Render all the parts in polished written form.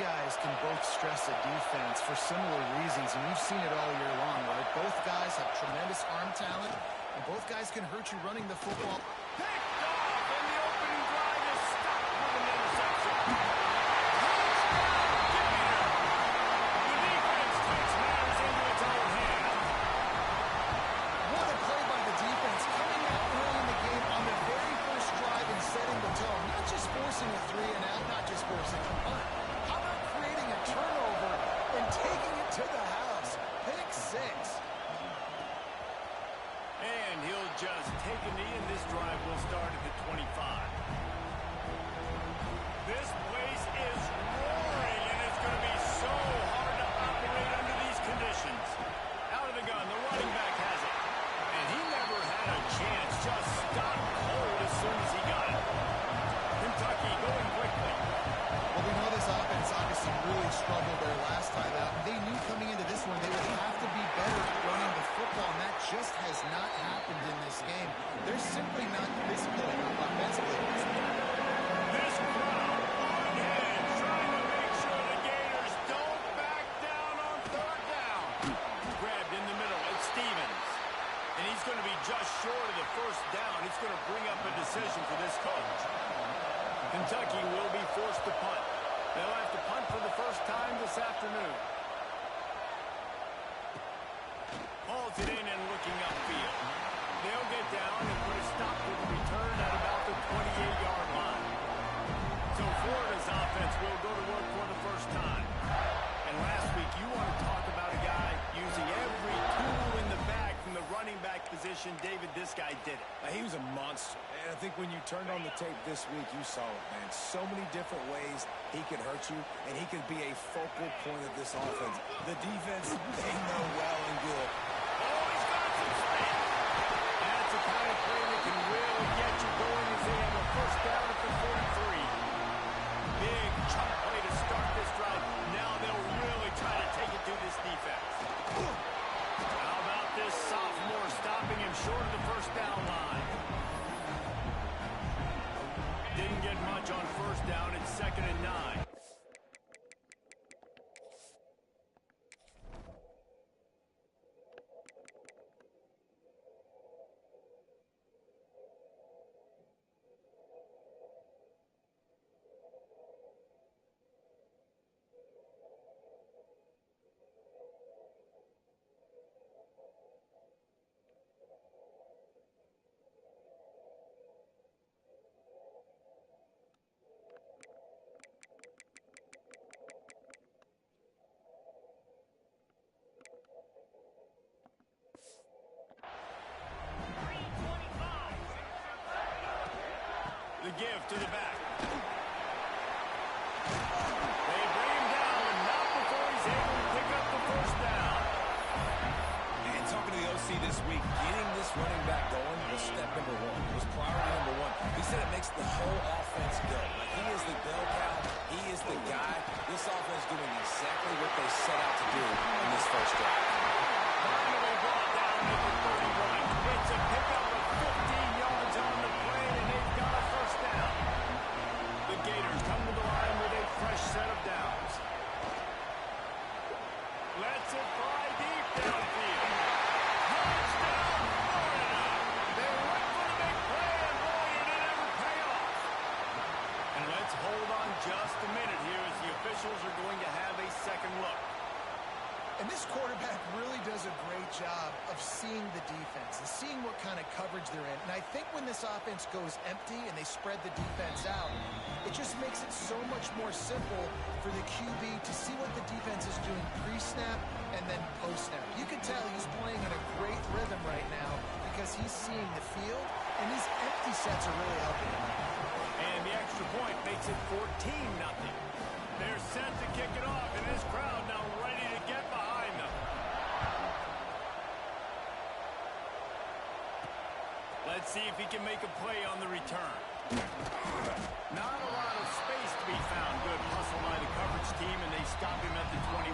guys can both stress a defense for similar reasons, and you've seen it all year long, right? Both guys have tremendous arm talent, and both guys can hurt you running the football. Picked off, and the opening drive is stopped with an interception. The defense takes matters into its own hands. What a play by the defense, coming out early in the game on the very first drive and setting the tone. Not just forcing a 3-and-out, not just forcing a punt. How about creating a turnover and taking it to the house? Pick 6. And he'll just take a knee, and this drive will start at the 25. This place is roaring, and it's going to be so hard to operate under these conditions. Out of the gun, the running back has it. And he never had a chance, just stopped cold as soon as he got it. Kentucky going quickly. Well, we know this offense obviously really struggled their last time out. They knew coming into this one they would have to be better at running the football, and that just has not happened in this game. They're simply not physically enough offensively. This crowd on edge, trying to make sure the Gators don't back down on 3rd down. Grabbed in the middle, it's Stevens. And he's going to be just short of the 1st down. It's going to bring up a decision for this coach. Kentucky will be forced to punt. They'll have to punt for the first time this afternoon. Hauls it in and looking upfield. They'll get down and put a stop to the return at about the 28-yard line. So Florida's offense will go to work for the first time. And last week, you want to talk about a guy using every tool in the bag from the running back position. David, this guy did it. He was a monster. And I think when you turned on the tape this week, you saw it, man. So many different ways he could hurt you, and he could be a focal point of this offense. The defense, they know well and good. Oh, he's got some speed. That's the kind of play that can really get you going as they have a 1st down at the 43. Big chunk play to start this drive. Now they'll really try to take it to this defense. How about this sophomore stopping him short of the 1st down line? Didn't get much on 1st down. It's 2nd and 9. The give to the back. They bring him down, and not before he's able to pick up the 1st down. And talking to the OC this week, getting this running back going was step number 1. It was priority number 1. He said it makes the whole offense go. Like, he is the bell cow. He is the guy. This offense doing exactly what they set out to do in this 1st drive. Finally brought down at the 31. It's a pickup of 15 yards on the play, and they've got a 1st down. The Gators come to the line with a fresh set of downs. Lets it fly deep downfield. Touchdown, Florida! They went for the big play, and boy, did it ever pay off. And let's hold on just a minute here as the officials are going to have a second look. And this quarterback really does a great job of seeing the defense and seeing what kind of coverage they're in. And I think when this offense goes empty and they spread the defense out, it just makes it so much more simple for the QB to see what the defense is doing pre-snap and then post-snap. You can tell he's playing in a great rhythm right now because he's seeing the field, and these empty sets are really helping him. And the extra point makes it 14-0. They're set to kick it off, and this crowd now ready to get behind them. Let's see if he can make a play on the return. Not a lot of space to be found. Good hustle by the coverage team, and they stop him at the 21.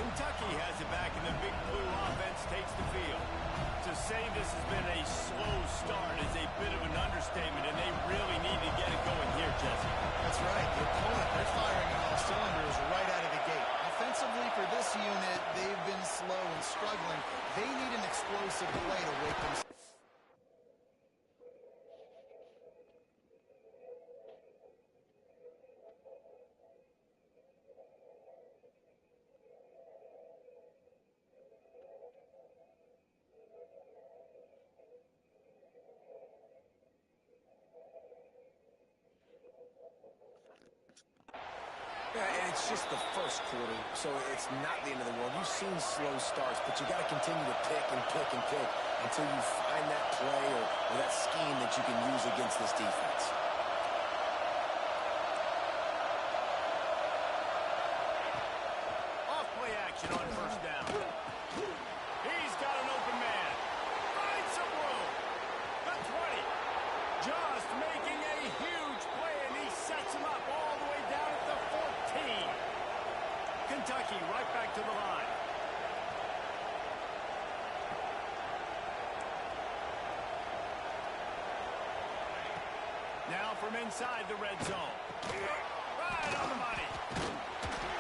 Kentucky has it back, and the Big Blue offense takes the field. To say this has been a slow start is a bit of an understatement, and they really need to get it going here, Jesse. That's right. The opponent, they're firing on all Yeah, and it's just the first quarter, so it's not the end of the world. You've seen slow starts, but you got to continue to pick and pick and pick until you find that play or that scheme that you can use against this defense. Off play action on first down. He's got an open man. Finds some room. The 20. Just making a huge play, and he sets him up all the way down at the 14. Kentucky right back to the line. Now from inside the red zone. Right on the money.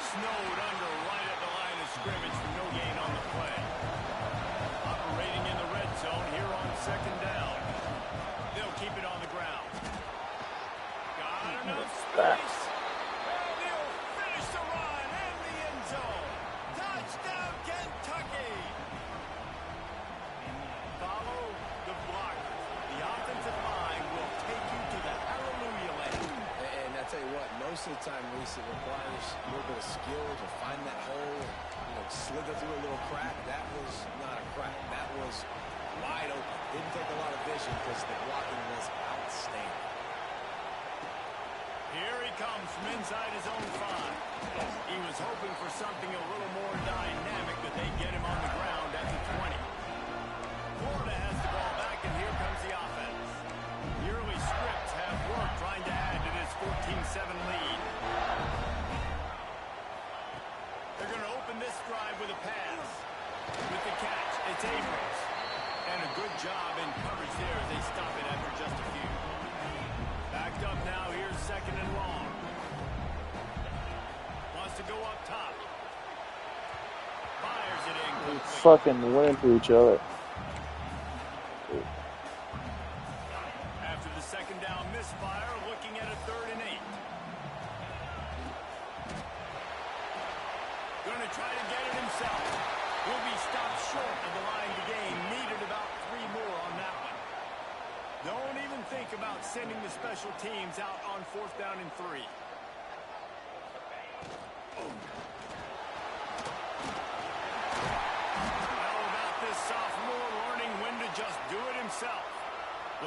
Snowed under right at the line of scrimmage for no gain on the play. Operating in the red zone here on second down. They'll keep it on the ground. Got enough space. And he'll finish the run in the end zone. Touchdown, Kentucky. Follow the blockers. The offensive line will take you to the hallelujah land. And I tell you what, most of the time, Reese, it requires a little bit of skill to find that hole and, slither through a little crack. That was not a crack. That was wide open. Didn't take a lot of vision because the blocking was outstanding. Here he comes from inside his own 5. He was hoping for something a little more dynamic, but they get him on the ground at the 20. Florida has the ball back, and here comes the offense. The early scripts have worked trying to add to this 14-7 lead. They're going to open this drive with a pass. With the catch, it's Abrams. And a good job in coverage there as they stop it after just a few. Backed up now, here's second and long. Wants to go up top. Fires it in They quickly. fucking went into each other. After the second down misfire, looking at a 3rd and 8. Going to try to get it himself. Will be stopped short of the line to gain. Needed about 3 more on that one. Don't even think about sending the special teams out on 4th down and 3. How about this sophomore learning when to just do it himself?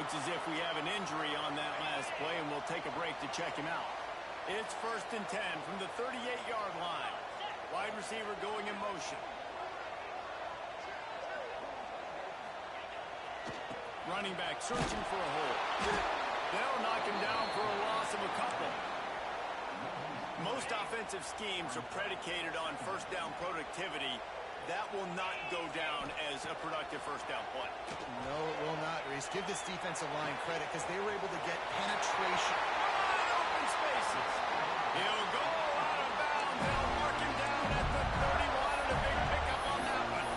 Looks as if we have an injury on that last play, and we'll take a break to check him out. It's 1st and 10 from the 38-yard line. Wide receiver going in motion. Running back searching for a hole. They'll knock him down for a loss of a couple. Most offensive schemes are predicated on first down productivity. That will not go down as a productive first down play. No, it will not, Reese. Give this defensive line credit because they were able to get penetration. Open spaces. He'll go out of bounds. They'll mark him down at the 31 and a big pickup on that one.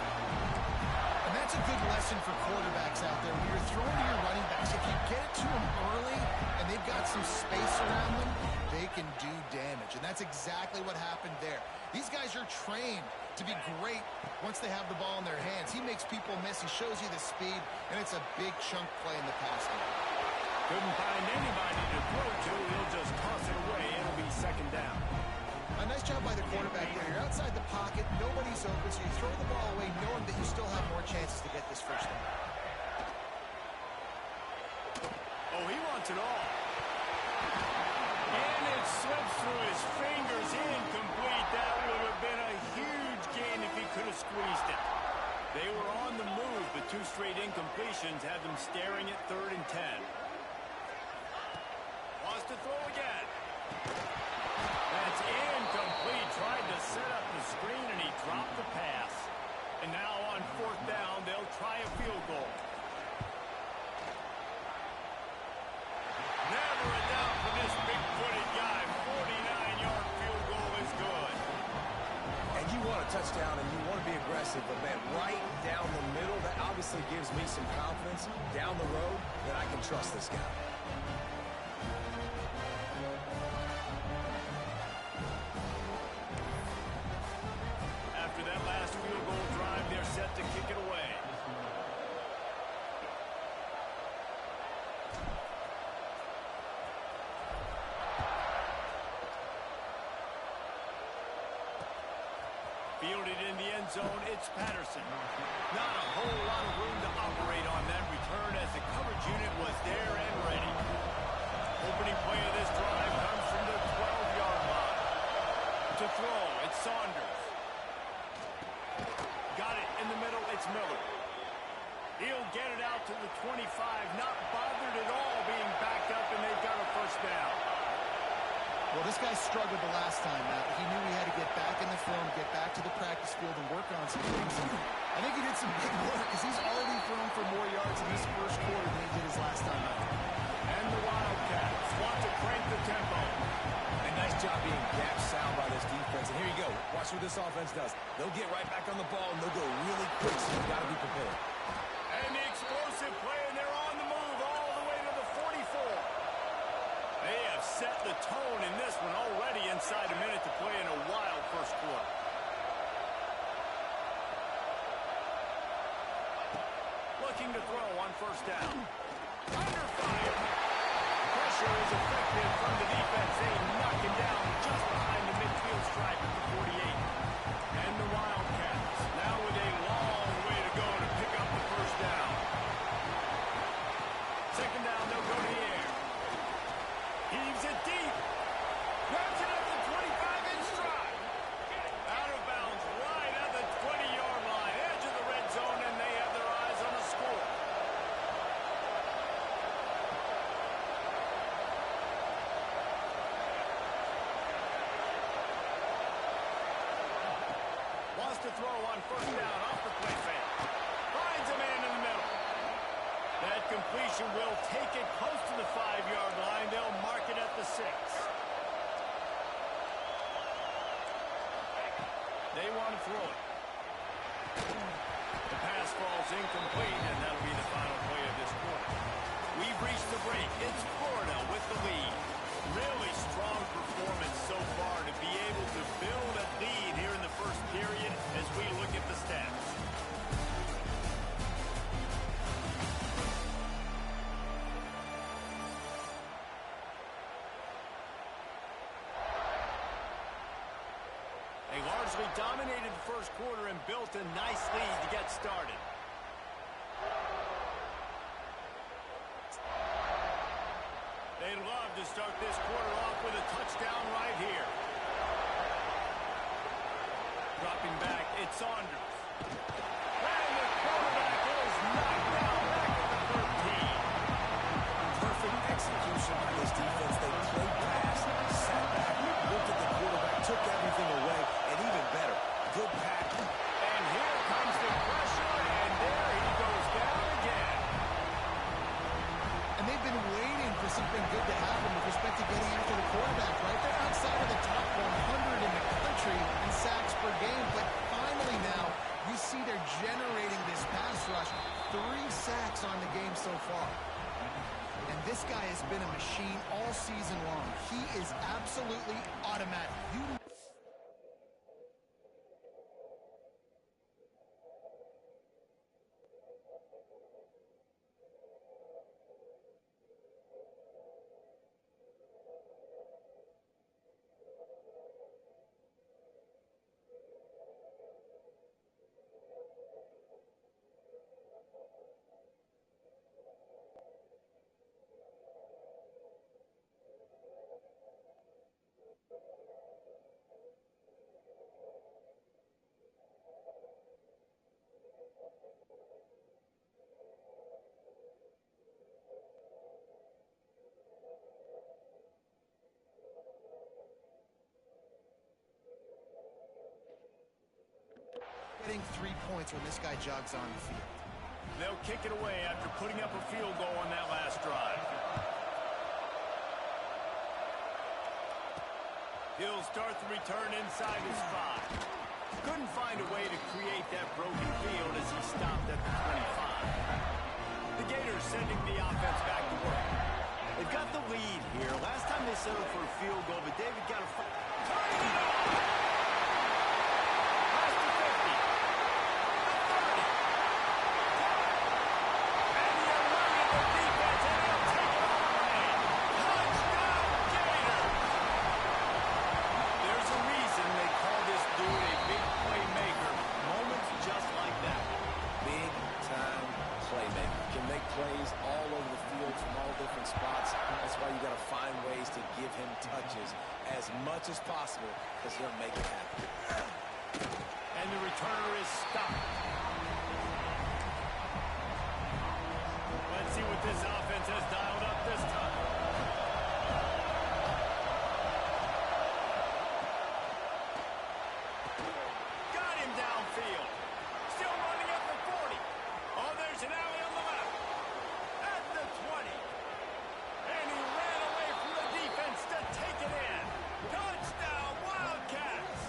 And that's a good lesson for quarterbacks out there. When you're throwing to your running backs, if you get it to them early and they've got some space around them, they can do damage. And that's exactly what happened there. These guys are trained to be great once they have the ball in their hands. He makes people miss. He shows you the speed, and it's a big chunk play in the pass game. Couldn't find anybody to throw to. He'll just toss it away. It'll be second down. A nice job by the quarterback there. You're outside the pocket. Nobody's open, so you throw the ball away knowing that you still have more chances to get this first down. Oh, he wants it all. And it slips through his fingers. Incomplete. That would have been a huge gain if he could have squeezed it. They were on the move, but 2 straight incompletions had them staring at 3rd and 10. Wants to throw again. That's incomplete. Tried to set up the screen, and he dropped the pass. And now on 4th down, they'll try a field goal. Never a doubt for this big-footed guy. 49-yard field goal is good. And you want a touchdown and you want to be aggressive, but, man, right down the middle, that obviously gives me some confidence down the road that I can trust this guy. After that last field goal drive, they're set to kick it away. Fielded in the end zone, it's Patterson. Not a whole lot of room to operate on that return as the coverage unit was there and ready. Opening play of this drive comes from the 12-yard line. To throw, it's Saunders. Got it in the middle, it's Miller. He'll get it out to the 25, not bothered at all being backed up, and they've got a first down. Well, this guy struggled the last time. He knew he had to get back in the film, get back to the practice field, and work on some things. I think he did some big work because he's already thrown for more yards in this first quarter than he did his last time out. And the Wildcats want to crank the tempo. A nice job being gap sound by this defense. And here you go. Watch what this offense does. They'll get right back on the ball, and they'll go really quick, so you've got to be prepared. And the explosive play, and they're on the move all the way to the 44. They have set the tone in this one already inside a minute to play in a wild first quarter. Looking to throw on first down. Under fire. Pressure is effective from the defense. They knock him down just behind the midfield stripe at the 48. And the Wildcats now with a long way to go to pick up the first down. Second down, they'll go to the air. Heaves it deep. Grabs it at the 25 in stride. Out of bounds right at the 20-yard line. Edge of the red zone, and they have their eyes on the score. Wants to throw on first down off the play fake. Finds a man in the middle. That completion will take it close to the 5-yard line. They'll mark it at the 6. They want to throw it. The pass falls incomplete, and that'll be the final play of this quarter. We've reached the break. It's Florida with the lead. Really strong performance so far to be able to build a lead here in the first period as we look at the stats. They largely dominated the first quarter and built a nice lead to get started. They'd love to start this quarter off with a touchdown right here. Dropping back, it's Saunders. And the quarterback is knocked down back at the 13. Perfect execution by this defense. They played pass, sat back, looked at the quarterback, took everything away, and even better, good pack. And here comes the pressure, and there he goes down again. And they've been waiting for something good to happen with respect to getting after the quarterback, right? They're outside of the top 100 in the country in sacks per game, but finally now you see they're generating this pass rush. 3 sacks on the game so far. And this guy has been a machine all season long. He is absolutely automatic. Getting 3 points when this guy jogs on the field. They'll kick it away after putting up a field goal on that last drive. He'll start the return inside his 5. Couldn't find a way to create that broken field as he stopped at the 25. The Gators sending the offense back to work. They've got the lead here. Last time they settled for a field goal, but David got a turning it on. Past the 50. Playmaker as much as possible because he'll make it happen. And the returner is stopped. Let's see what this offense has dialed up this time. Got him downfield. Still running at the 40. Oh, there's an alley on the left. At the 20. And he ran away from the defense to take it in. Touchdown, Wildcats.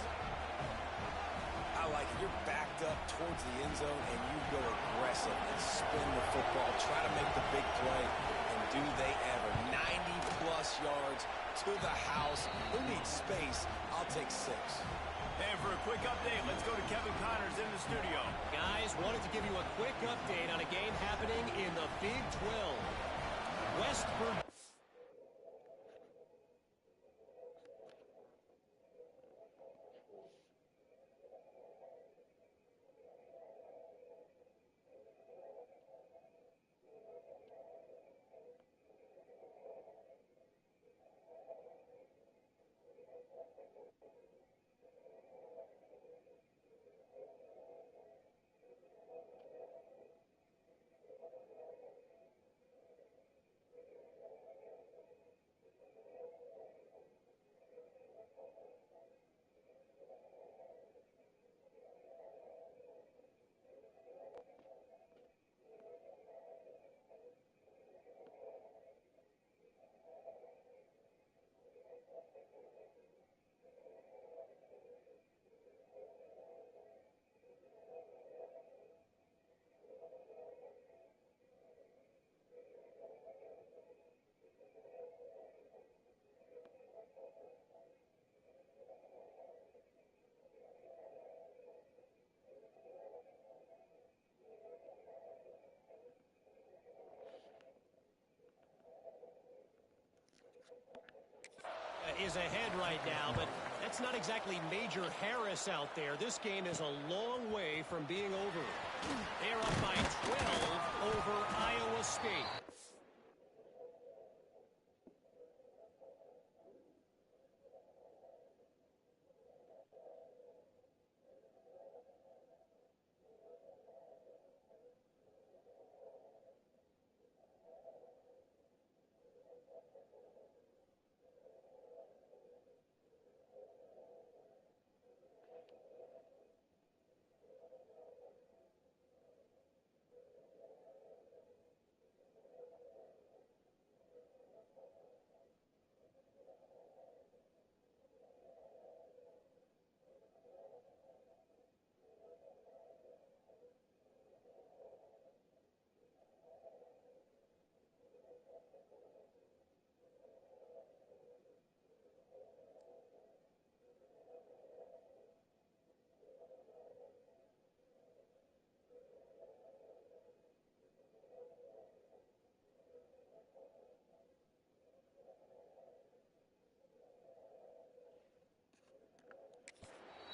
I like it. You're backed up towards the end zone, and you go aggressive and spin the football, try to make the big play, and do they ever. 90-plus yards to the house. Who needs space? I'll take 6. And for a quick update, let's go to Kevin Connors in the studio. Guys, wanted to give you a quick update on a game happening in the Big 12. West Virginia. Is ahead right now, but that's not exactly Major Harris out there. This game is a long way from being over. They're up by 12 over Iowa State.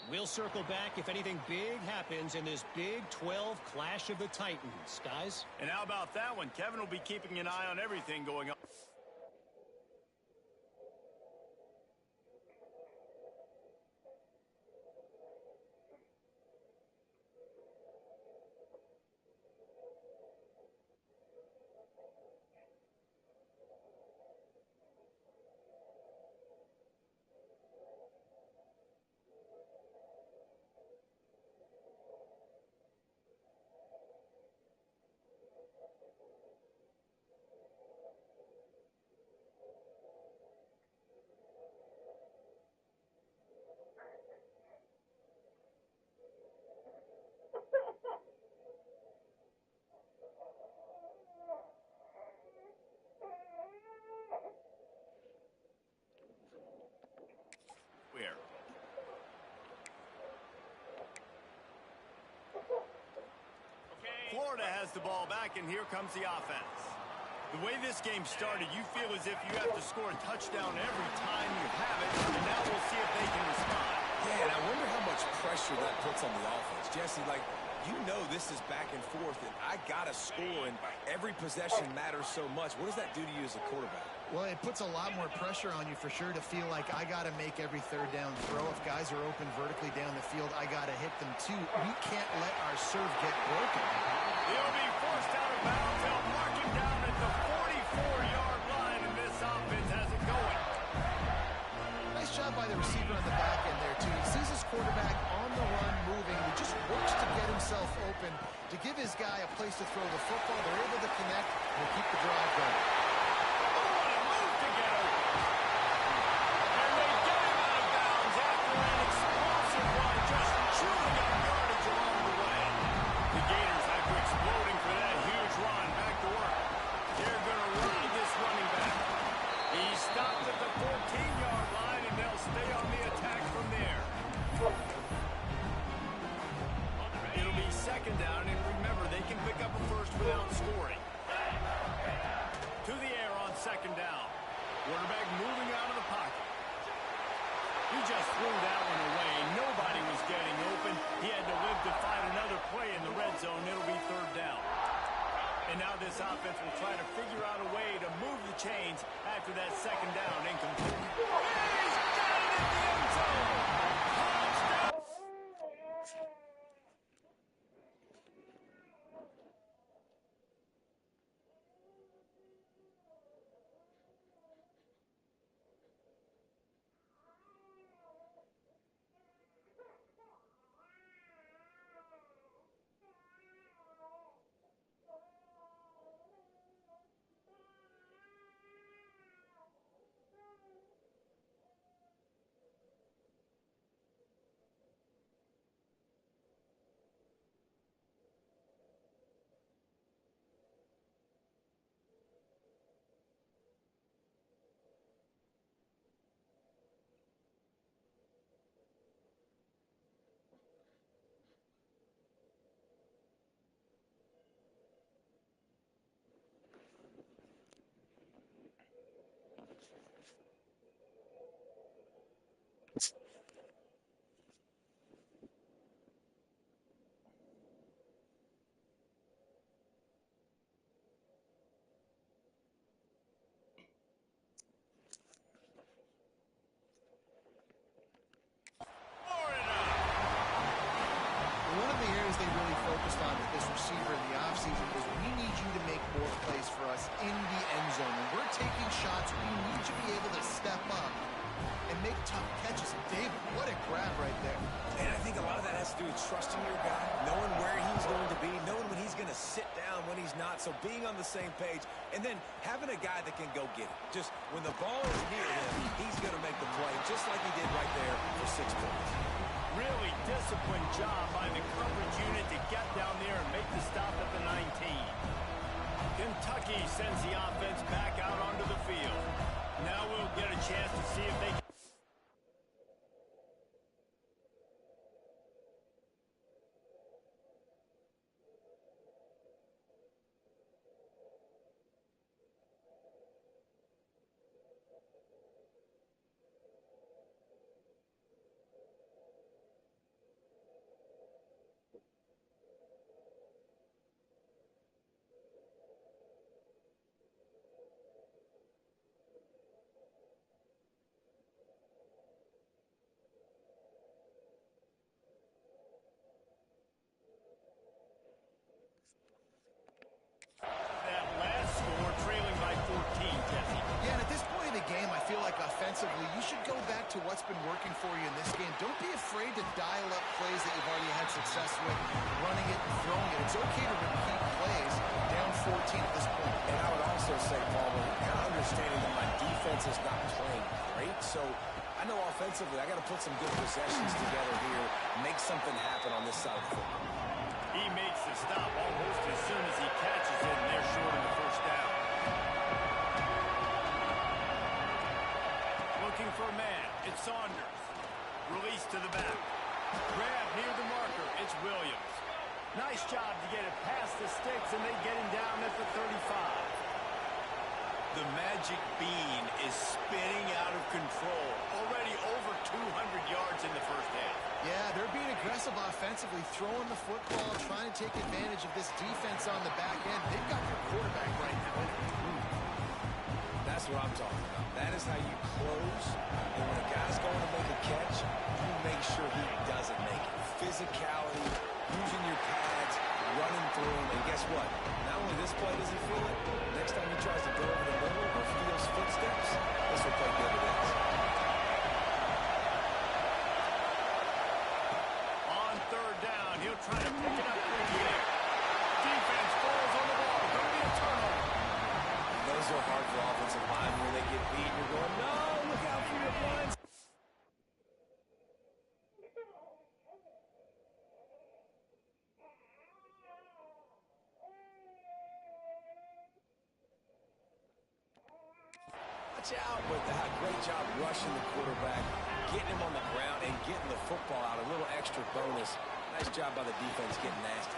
We'll circle back if anything big happens in this Big 12 Clash of the Titans, guys. And how about that one? Kevin will be keeping an eye on everything going on. Where? Florida has the ball back, and here comes the offense. The way this game started, you feel as if you have to score a touchdown every time you have it, and now we'll see if they can respond. Yeah, and I wonder how much pressure that puts on the offense. Jesse, like, you know this is back and forth, and I got to score, and every possession matters so much. What does that do to you as a quarterback? Well, it puts a lot more pressure on you for sure to feel like I got to make every third down throw. If guys are open vertically down the field, I got to hit them too. We can't let our serve get broken. He'll be forced out of bounds. They'll mark him down at the 44-yard line, and this offense has it going. Nice job by the receiver on the back end there, too. He sees his quarterback on the run moving, and he just works to get himself open to give his guy a place to throw the football. They're able to connect and keep the drive going. Without scoring. To the air on second down. Quarterback moving out of the pocket. He just threw that one away. Nobody was getting open. He had to live to find another play in the red zone. It'll be third down. And now this offense will try to figure out a way to move the chains after that second down. Incomplete. He's got it in the end zone. Touchdown. They really focused on with this receiver in the offseason was we need you to make more plays for us in the end zone. When we're taking shots, we need you to be able to step up and make tough catches. And David, what a grab right there. And I think a lot of that has to do with trusting your guy, knowing where he's going to be, knowing when he's going to sit down, when he's not. So being on the same page, and then having a guy that can go get it. Just when the ball is near him, he's going to make the play, just like he did right there for 6 points. Really disciplined job by the coverage unit to get down there and make the stop at the 19. Kentucky sends the offense back out onto the field. Now we'll get a chance to see if they can. Offensively, you should go back to what's been working for you in this game. Don't be afraid to dial up plays that you've already had success with, running it and throwing it. It's okay to repeat plays down 14 at this point. And I would also say, Paul, kind of understanding that my defense is not playing great, so I know offensively I got to put some good possessions together here, make something happen on this side of the football. He makes the stop almost as soon as he catches it, and they're short of the first down. Looking for a man. It's Saunders. Release to the back. Grab near the marker. It's Williams. Nice job to get it past the sticks, and they get him down at the 35. The magic bean is spinning out of control. Already over 200 yards in the first half. Yeah, they're being aggressive offensively, throwing the football, trying to take advantage of this defense on the back end. They've got their quarterback right now. That's That's what I'm talking about. That is how you close. And when a guy's going to make a catch, you make sure he doesn't make it. Physicality, using your pads, running through him. And guess what? Not only this play does he feel it, next time he tries to go over the middle or feels footsteps, this will pay dividends. On third down, he'll try to pick it up through the air. Defense falls on the ball. Going to be a turnover. Those are hard for offensive line when they get beat. You're going, no, look out for your blinds. Watch out, but great job rushing the quarterback, getting him on the ground, and getting the football out. A little extra bonus. Nice job by the defense getting nasty.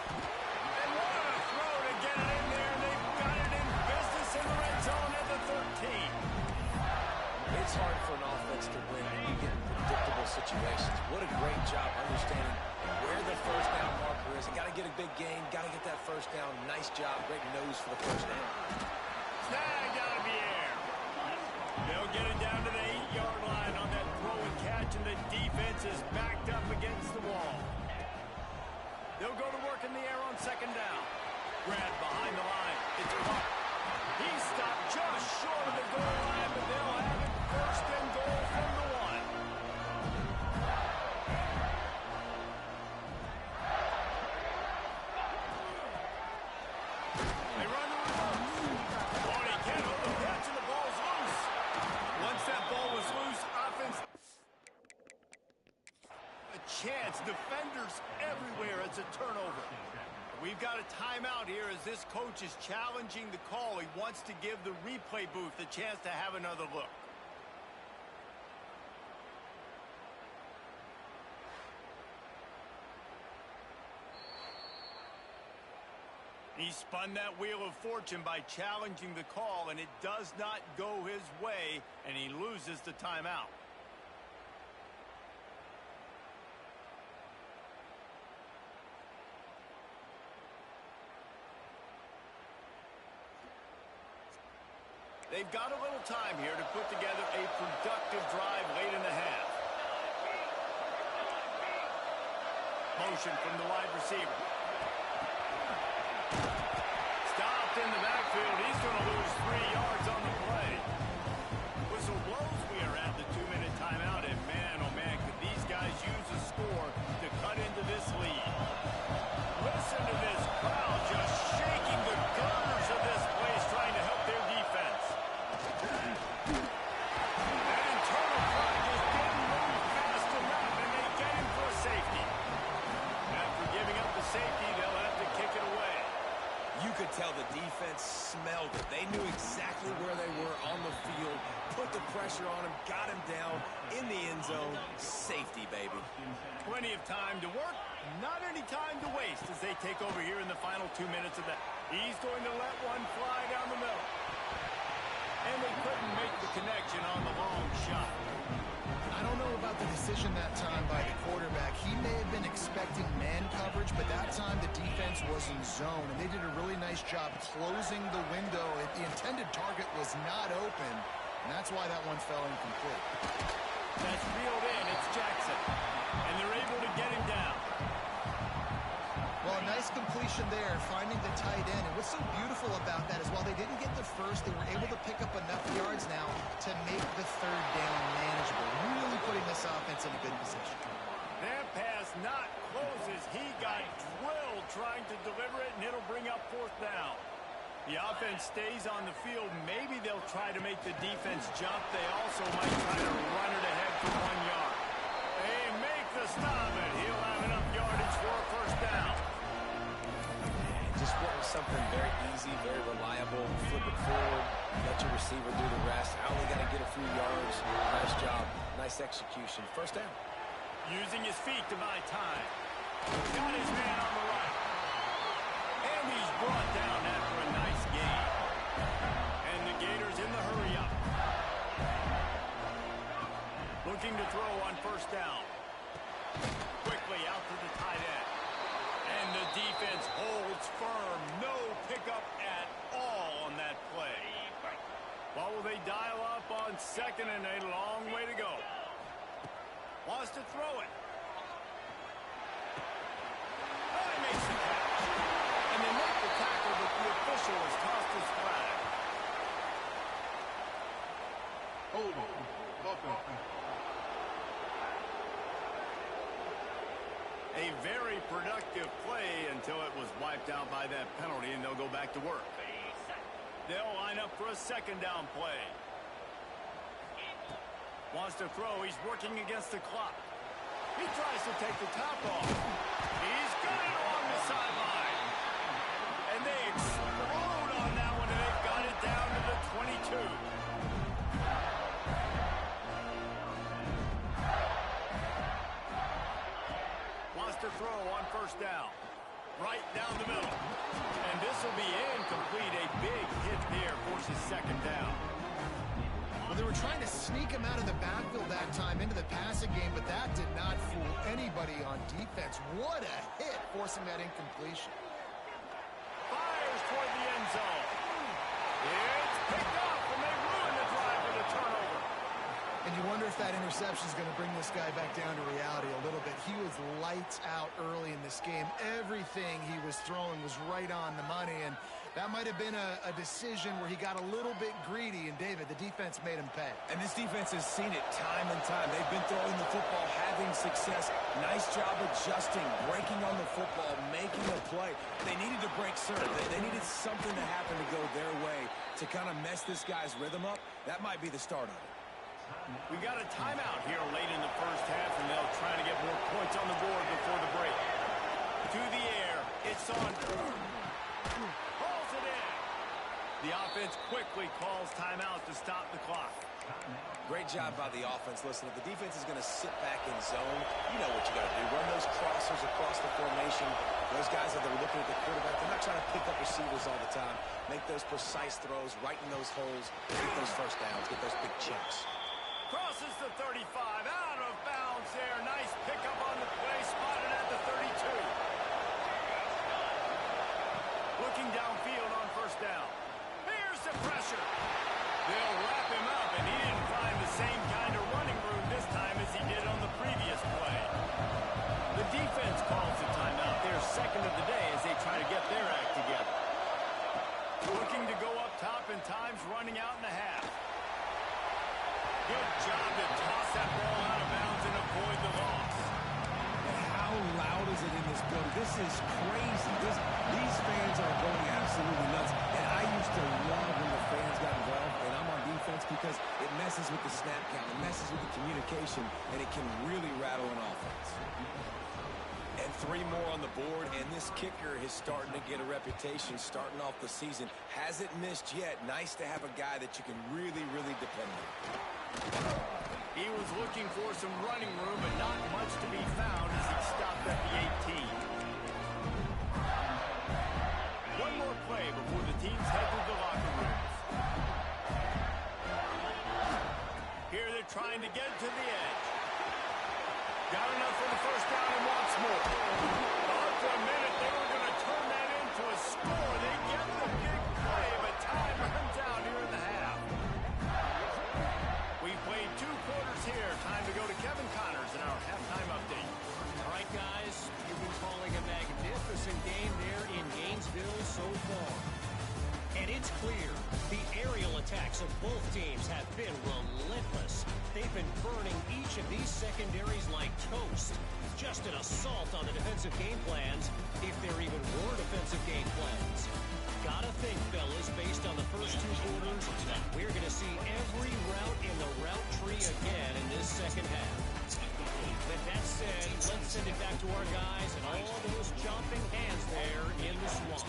And what a throw to get it in there. They've got it in business in the red zone at the 13. It's hard for an offense to win when you get in predictable situations. What a great job understanding where the first down marker is. You got to get a big gain, got to get that first down. Nice job, great nose for the first down. Snagged out of the air. They'll get it down to the 8-yard line on that throw and catch, and the defense is backed up against the wall. They'll go to work in the air on second down. Grab behind the line. It's Clark. He stopped just short of the goal line, but they'll have it first and goal from the 1. They run the reverse. Oh, he can't hold the catch, and the ball's loose. Once that ball was loose, offense... A chance. Defenders everywhere. It's a turnover. We've got a timeout here as this coach is challenging the call. He wants to give the replay booth a chance to have another look. He spun that wheel of fortune by challenging the call, and it does not go his way, and he loses the timeout. They've got a little time here to put together a productive drive late in the half. Motion from the wide receiver. Stopped in the backfield. He's going to lose 3 yards on the play. Whistle blows. We are at the 2-minute timeout, and man, oh man, could these guys use a score to cut into this lead. Listen to this crowd just shaking the gunners of this place, trying to help their defense. That internal clock just didn't move fast enough, and they get him for a safety. After giving up the safety, they'll have to kick it away. You could tell the defense smelled it. They knew exactly where they were on the field, put the pressure on him, got him down in the end zone. Safety, baby. Plenty of time to work, not any time to waste as they take over here in the final 2 minutes of that. He's going to let one fly down the middle. And they couldn't make the connection on the long shot. I don't know about the decision that time by the quarterback. He may have been expecting man coverage, but that time the defense was in zone, and they did a really nice job closing the window. The intended target was not open, and that's why that one fell incomplete. That's reeled in. It's Jackson. And they're able to get him down. Well, a nice completion there, finding the tight end. And what's so beautiful about that is while they didn't get the first, they were able to pick up enough yards now to make the third down manageable, really putting this offense in a good position. That pass not closes. He got drilled trying to deliver it, and it'll bring up fourth down. The offense stays on the field. Maybe they'll try to make the defense jump. They also might try to run it ahead for 1 yard. They make the stop, and he'll have enough yardage for a first down. Just wanting something very easy, very reliable. Flip it forward, let your receiver do the rest. I only got to get a few yards. Nice job, nice execution. First down. Using his feet to buy time. Got his man on the right. And he's brought down after a nice gain. And the Gators in the hurry up. Looking to throw on first down. Quickly out to the tight end. And the defense holds firm. No pickup at all on that play. What will they dial up on second and a long way to go? Wants to throw it. Oh, he makes the catch. And they make the tackle, but the official has tossed his flag. Hold on. A very productive play until it was wiped out by that penalty, and they'll go back to work. They'll line up for a second down play. Wants to throw. He's working against the clock. He tries to take the top off. He's got it along the sideline. And they explode on that one, and they've got it down to the 22. Wants to throw on first down. Right down the middle. And this will be incomplete. A big hit there, forces second down. Well, they were trying to sneak him out of the backfield that time into the passing game, but that did not fool anybody on defense. What a hit, forcing that incompletion. Fires toward the end zone. It's picked up, and they ruin the drive with a turnover. And you wonder if that interception is going to bring this guy back down to reality a little bit. He was lights out early in this game. Everything he was throwing was right on the money, and that might have been a decision where he got a little bit greedy, and David, the defense made him pay. And this defense has seen it time and time. They've been throwing the football, having success. Nice job adjusting, breaking on the football, making a play. They needed to break serve. They needed something to happen to go their way to kind of mess this guy's rhythm up. That might be the start of it. We got a timeout here late in the first half, and they'll try to get more points on the board before the break. To the air. It's on. Hauls it in. The offense quickly calls timeout to stop the clock. Great job by the offense. Listen, if the defense is going to sit back in zone, you know what you got to do. Run those crossers across the formation. Those guys that are looking at the quarterback, they're not trying to pick up receivers all the time. Make those precise throws right in those holes. Get those first downs. Get those big checks. Crosses the 35, out of bounds there. Nice pickup on the play, spotted at the 32. Looking downfield on first down. Here's the pressure. They'll wrap him up, and he didn't find the same kind of running room this time as he did on the previous play. The defense calls the timeout. Their second of the day as they try to get their act together. Looking to go up top, and time's running out in the half. Good job to toss that ball out of bounds and avoid the loss. And how loud is it in this building? This is crazy. These fans are going absolutely nuts. And I used to love when the fans got involved, and I'm on defense because it messes with the snap count. It messes with the communication, and it can really rattle an offense. And 3 more on the board, and this kicker is starting to get a reputation starting off the season. Hasn't missed yet. Nice to have a guy that you can really, really depend on. He was looking for some running room, but not much to be found as he stopped at the 18. One more play before the teams head to the locker rooms. Here they're trying to get to the edge. Got enough for the first down and wants more. Thought for a minute they were going to turn that into a score. They get the big play, but time runs out here in the half. We played 2 quarters here. Time to go to Kevin Connors in our halftime update. All right, guys, you've been calling a magnificent game there in Gainesville so far. And it's clear the aerial attacks of both teams have been relentless. They've been burning each of these secondaries like toast. Just an assault on the defensive game plans, if there even were defensive game plans. Gotta think, fellas, based on the first 2 quarters, we're going to see every route in the route tree again in this second half. With that said, let's send it back to our guys and all those chomping hands there in the swamp.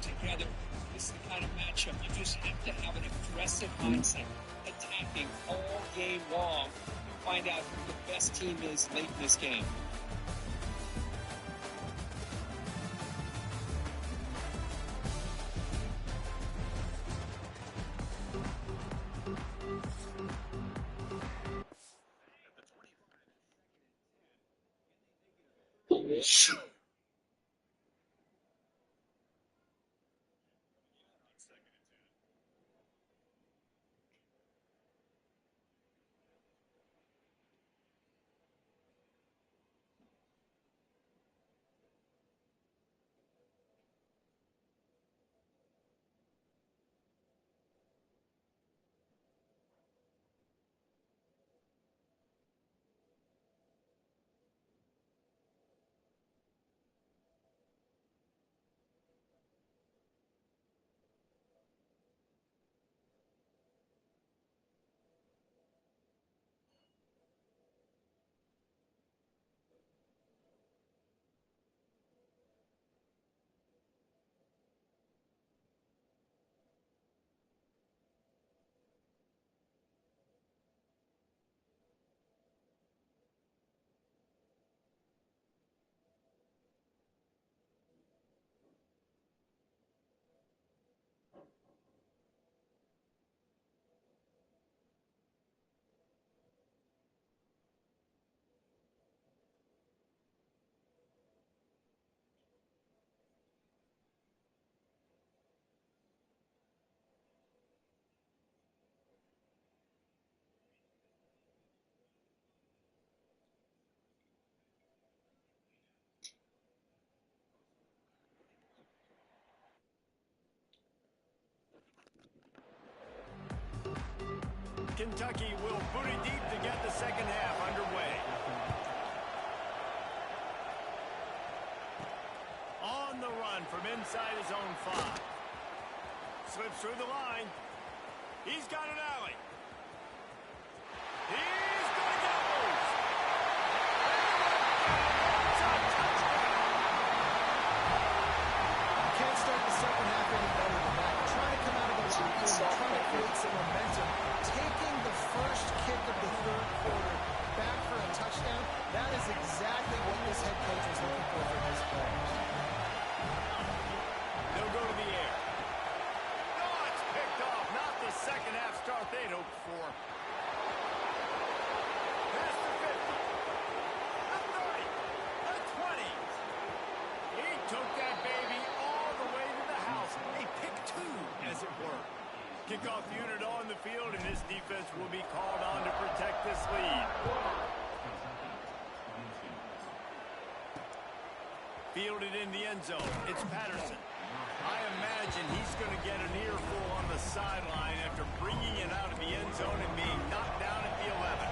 Together, this is the kind of matchup you just have to have an aggressive mindset, attacking all game long, and find out who the best team is late in this game. Kentucky will boot it deep to get the second half underway. On the run from inside his own 5. Slips through the line. He's got an alley. He's going to get loose. It's a touchdown. You can't start the second half any better than that. Trying to come out of the locker room, trying to create some momentum. Taking the first kick of the third quarter back for a touchdown, that is exactly what this head coach was looking for his players. They'll go to the air. Oh, it's picked off. Not the second half start they'd hoped for. Past the 50. The 30. The 20. He took that baby all the way to the house. A pick 2, as it were. Kickoff unit on the field, and his defense will be called on to protect this lead. Fielded in the end zone. It's Patterson. I imagine he's going to get an earful on the sideline after bringing it out of the end zone and being knocked down at the 11.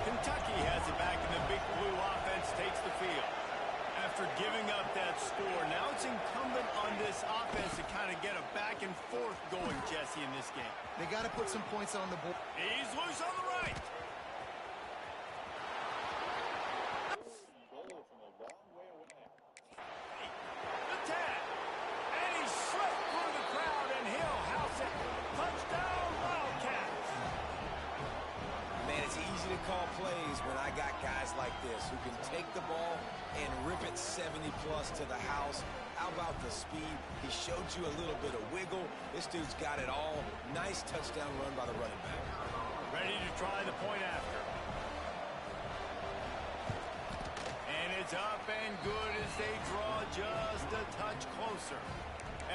Kentucky has it back, and the Big Blue offense takes the field. After giving up that score, now it's incumbent on this offense to kind of get a back and forth going, Jesse, in this game. They got to put some points on the board. He's loose on the right. Call plays when I got guys like this who can take the ball and rip it 70-plus to the house. How about the speed? He showed you a little bit of wiggle. This dude's got it all. Nice touchdown run by the running back. Ready to try the point after. And it's up and good as they draw just a touch closer.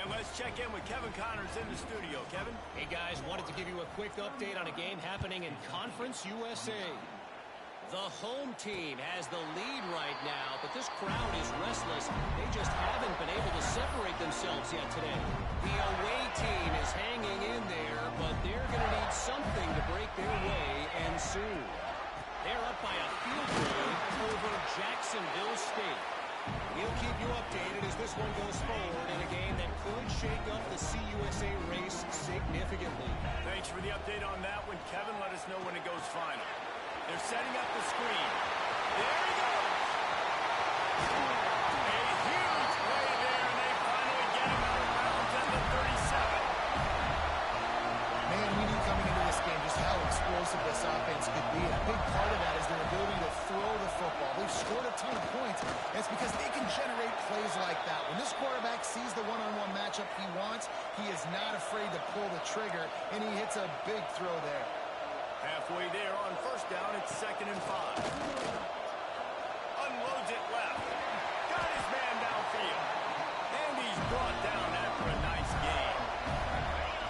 And let's check in with Kevin Connors in the studio. Kevin? Hey, guys, wanted to give you a quick update on a game happening in Conference USA. The home team has the lead right now, but this crowd is restless. They just haven't been able to separate themselves yet today. The away team is hanging in there, but they're going to need something to break their way, and soon. They're up by a field goal over Jacksonville State. We'll keep you updated as this one goes forward in a game that could shake up the CUSA race significantly. Thanks for the update on that one, Kevin. Let us know when it goes final. They're setting up the screen. There he goes. A huge play there, and they finally get him out of bounds at the 37. Man, we knew coming into this game just how explosive this offense could be. And a big part of that is their ability to throw the football. They've scored a ton of points, and it's because they can generate plays like that. When this quarterback sees the one-on-one matchup he wants, he is not afraid to pull the trigger, and he hits a big throw there. Halfway there on first down, it's 2nd and 5. Unloads it left. Got his man downfield. And he's brought down after a nice game.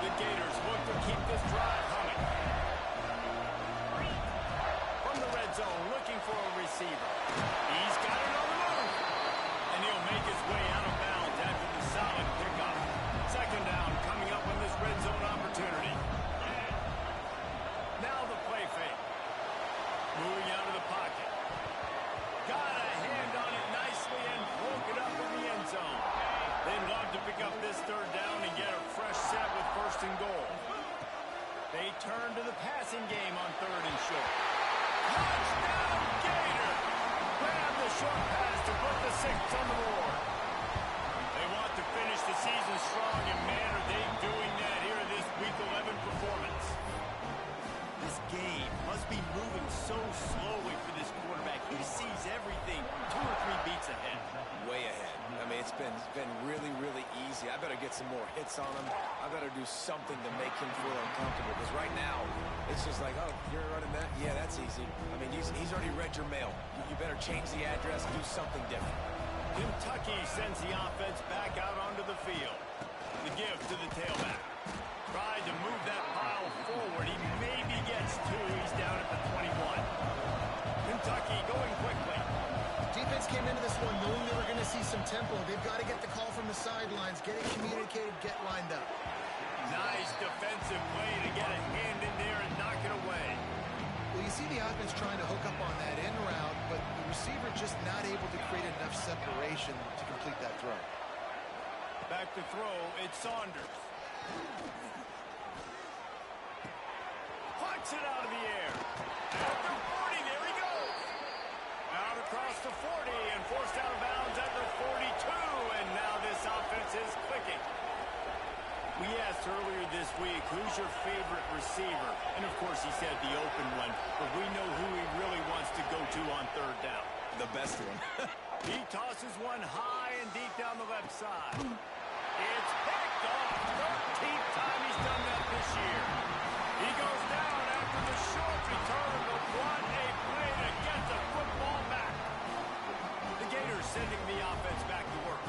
The Gators look to keep this drive humming. From the red zone, looking for a receiver. He's got it on the move. And he'll make his way out of bounds after the solid pickup. 2nd down coming up on this red zone opportunity. Now the play fake. Moving out of the pocket. Got a hand on it nicely and broke it up in the end zone. They'd love to pick up this 3rd down and get a fresh set with 1st and goal. They turn to the passing game on 3rd and short. Touchdown, Gator! Grab the short pass to put the 6 on the board. They want to finish the season strong, and man, are they doing that here in this Week 11 performance. This game must be moving so slowly for this quarterback. He sees everything 2 or 3 beats ahead. Way ahead. I mean, it's been really, really easy. I better get some more hits on him. I better do something to make him feel uncomfortable. Because right now, it's just like, oh, you're running that? Yeah, that's easy. I mean, he's already read your mail. You better change the address, do something different. Kentucky sends the offense back out onto the field. The give to the tailback. Tried to move that pile forward. He maybe gets 2. He's down at the 21. Kentucky going quickly. Defense came into this one knowing they were going to see some tempo. They've got to get the call from the sidelines, get it communicated, get lined up. Nice defensive play to get a hand in there and knock defense trying to hook up on that in route, but the receiver just not able to create enough separation to complete that throw. Back to throw, it's Saunders. Punts it out of the air. At the 40, there he goes. Out across the 40 and forced out of bounds at the 42, and now this offense is clicking. We asked earlier this week, who's your favorite receiver? And, of course, he said the open one, but we know who he really wants to go to on third down. The best one. He tosses one high and deep down the left side. It's picked off. 13th time he's done that this year. He goes down after the short return, but what a play to get the football back. The Gators sending the offense back to work.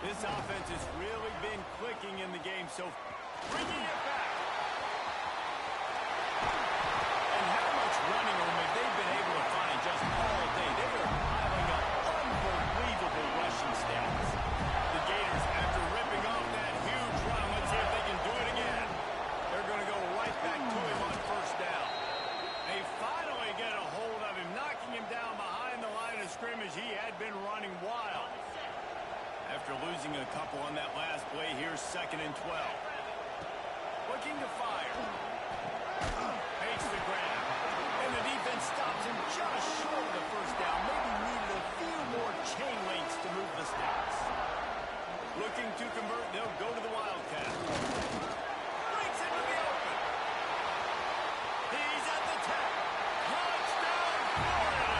This offense has really been clicking in the game, so bringing it back. And how much running room have they been able to find just all day? They are piling up unbelievable rushing stats. The Gators, after ripping off that huge run, let's see if they can do it again. They're going to go right back to him on first down. They finally get a hold of him, knocking him down behind the line of scrimmage. He had been running wild. After losing a couple on that last play, here's 2nd and 12. Looking to fire. Makes the grab. And the defense stops him just short of the first down. Maybe needed a few more chain links to move the sticks. Looking to convert, they'll go to the Wildcat. Breaks into the open. He's at the 10. Touchdown, Florida.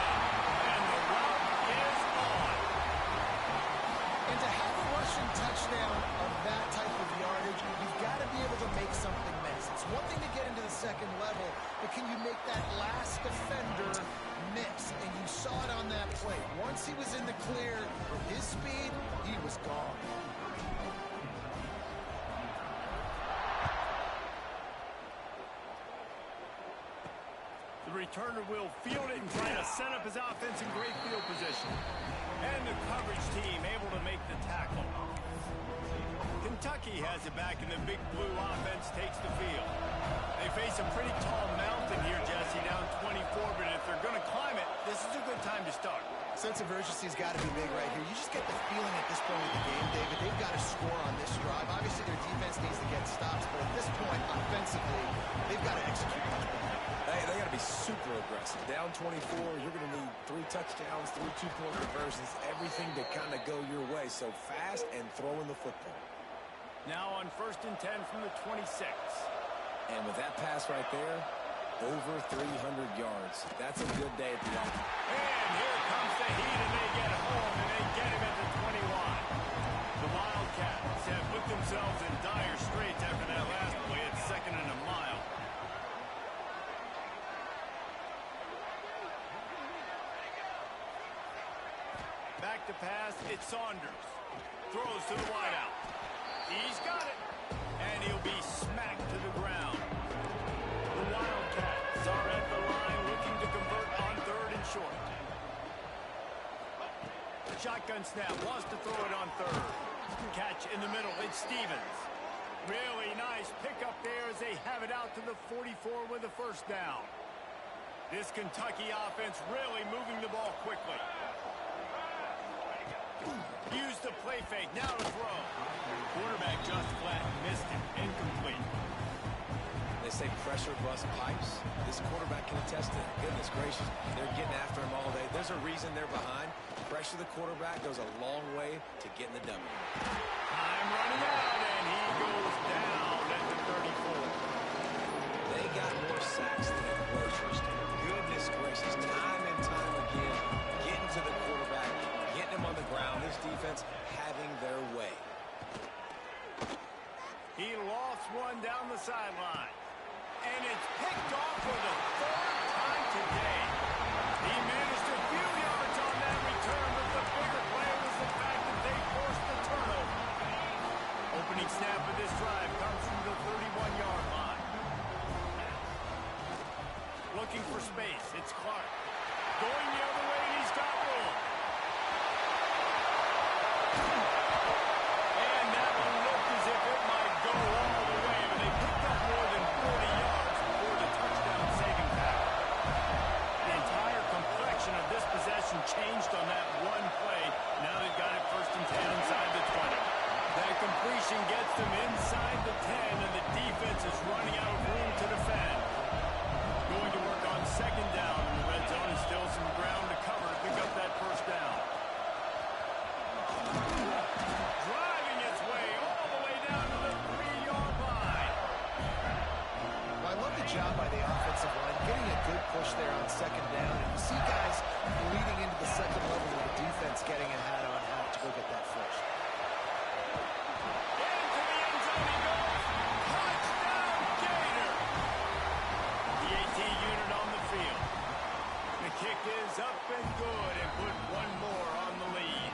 And the route is on. And to have a rushing touchdown of that type of yardage, you've got to be able to make something miss. It's one thing to get into the second level, but can you make that last defender miss? And you saw it on that play. Once he was in the clear with his speed, he was gone. The returner will field it and try to set up his offense in great field position. And the coverage team able to make the tackle. Kentucky has it back, and the big blue offense takes the field. They face a pretty tall mountain here, Jesse, down 24, but if they're going to climb it, this is a good time to start. Sense of urgency's got to be big right here. You just get the feeling at this point of the game, David, they've got to score on this drive. Obviously, their defense needs to get stops, but at this point, offensively, they've got to execute much better. They got to be super aggressive. Down 24, you're going to need 3 touchdowns, 3 two-point conversions, everything to kind of go your way. So fast and throwing the football. Now on 1st and 10 from the 26. And with that pass right there, over 300 yards. That's a good day at the office. And here comes the heat, and they get home, and they get him at the 21. The Wildcats have put themselves in dire straits after that last play. It's 2nd and a mile. Back to pass, it's Saunders. Throws to the wideout. He's got it. And he'll be smacked to the ground. The Wildcats are at the line looking to convert on 3rd and short. Shotgun snap, wants to throw it on 3rd. Catch in the middle, it's Stevens. Really nice pickup there as they have it out to the 44 with a 1st down. This Kentucky offense really moving the ball quickly. Use the play fake, now to throw. Quarterback just flat, missed it, incomplete. They say pressure bust pipes. This quarterback can attest to it. Goodness gracious, they're getting after him all day. There's a reason they're behind. Pressure the quarterback goes a long way to getting the W. Time running out, and he goes down at the 34. They got more sacks than a grocery store. Goodness gracious, time and time again, getting to the quarterback, getting him on the ground. This defense having their way. He lost one down the sideline. And it's picked off for the 3rd time today. He managed a few yards on that return, but the bigger play was the fact that they forced the turnover. Opening snap of this drive comes from the 31-yard line. Looking for space, it's Clark. Going the other way, and he's got room. And that one looked as if it might go all the way, but they picked up more than 40 yards before the touchdown saving tackle. job by the offensive line, getting a good push there on second down. And you see guys leading into the second level of the defense getting a hat on hat to go get that first. Into the end zone he goes. Touchdown, Gator. The AT unit on the field. The kick is up and good and put one more on the lead.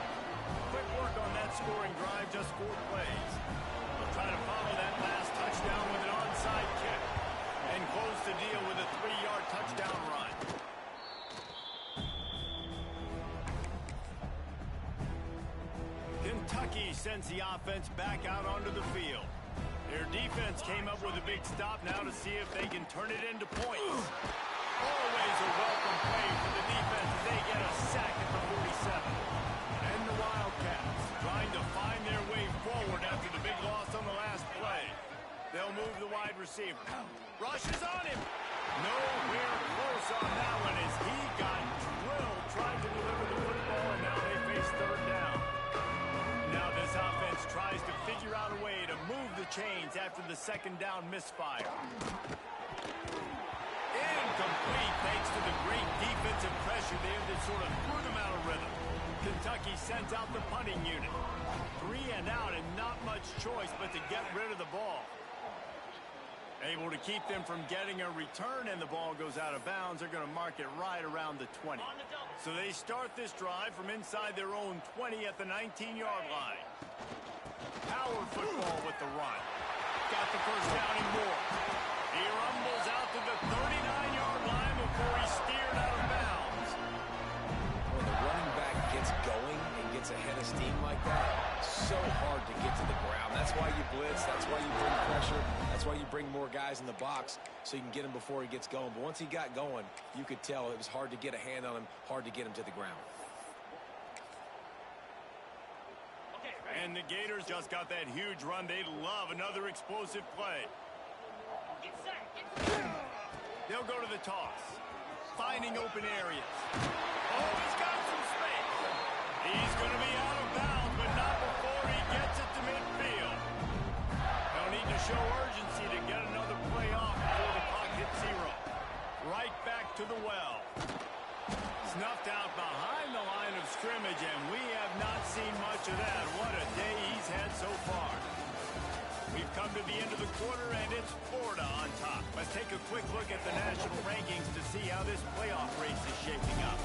Quick work on that scoring drive, just 4 plays. They'll try to follow that last touchdown with an onside kick and close the deal with a 3-yard touchdown run. Kentucky sends the offense back out onto the field. Their defense came up with a big stop now to see if they can turn it into points. Always a welcome play for the defense as they get a sack at the 47. And the Wildcats trying to find their way forward after the big loss on the last play. They'll move the wide receiver. Rushes on him. Nowhere close on that one as he got drilled trying to deliver the football, and now they face third down. Now this offense tries to figure out a way to move the chains after the second down misfire. Incomplete thanks to the great defensive pressure there that sort of threw them out of rhythm. Kentucky sends out the punting unit. 3 and out and not much choice but to get rid of the ball. Able to keep them from getting a return, and the ball goes out of bounds. They're going to mark it right around the 20. So they start this drive from inside their own 20 at the 19-yard line. Power football with the run. Got the first down and more. He rumbles out to the 39-yard line before he's steered out of bounds. When the running back gets going and gets ahead of steam like that, so hard to get to the ground. That's why you blitz. That's why you bring pressure. That's why you bring more guys in the box so you can get him before he gets going. But once he got going, you could tell it was hard to get a hand on him, hard to get him to the ground. And the Gators just got that huge run. They love another explosive play. They'll go to the toss. Finding open areas. Oh, he's got some space. He's going to be out of bounds, but not before he gets it to midfield. They'll need to show urgency to get another play off before the clock hits 0. Right back to the well. Snuffed out behind the line of scrimmage, and we have not seen much of that. What a day he's had so far. We've come to the end of the quarter, and it's Florida on top. Let's take a quick look at the national rankings to see how this playoff race is shaping up.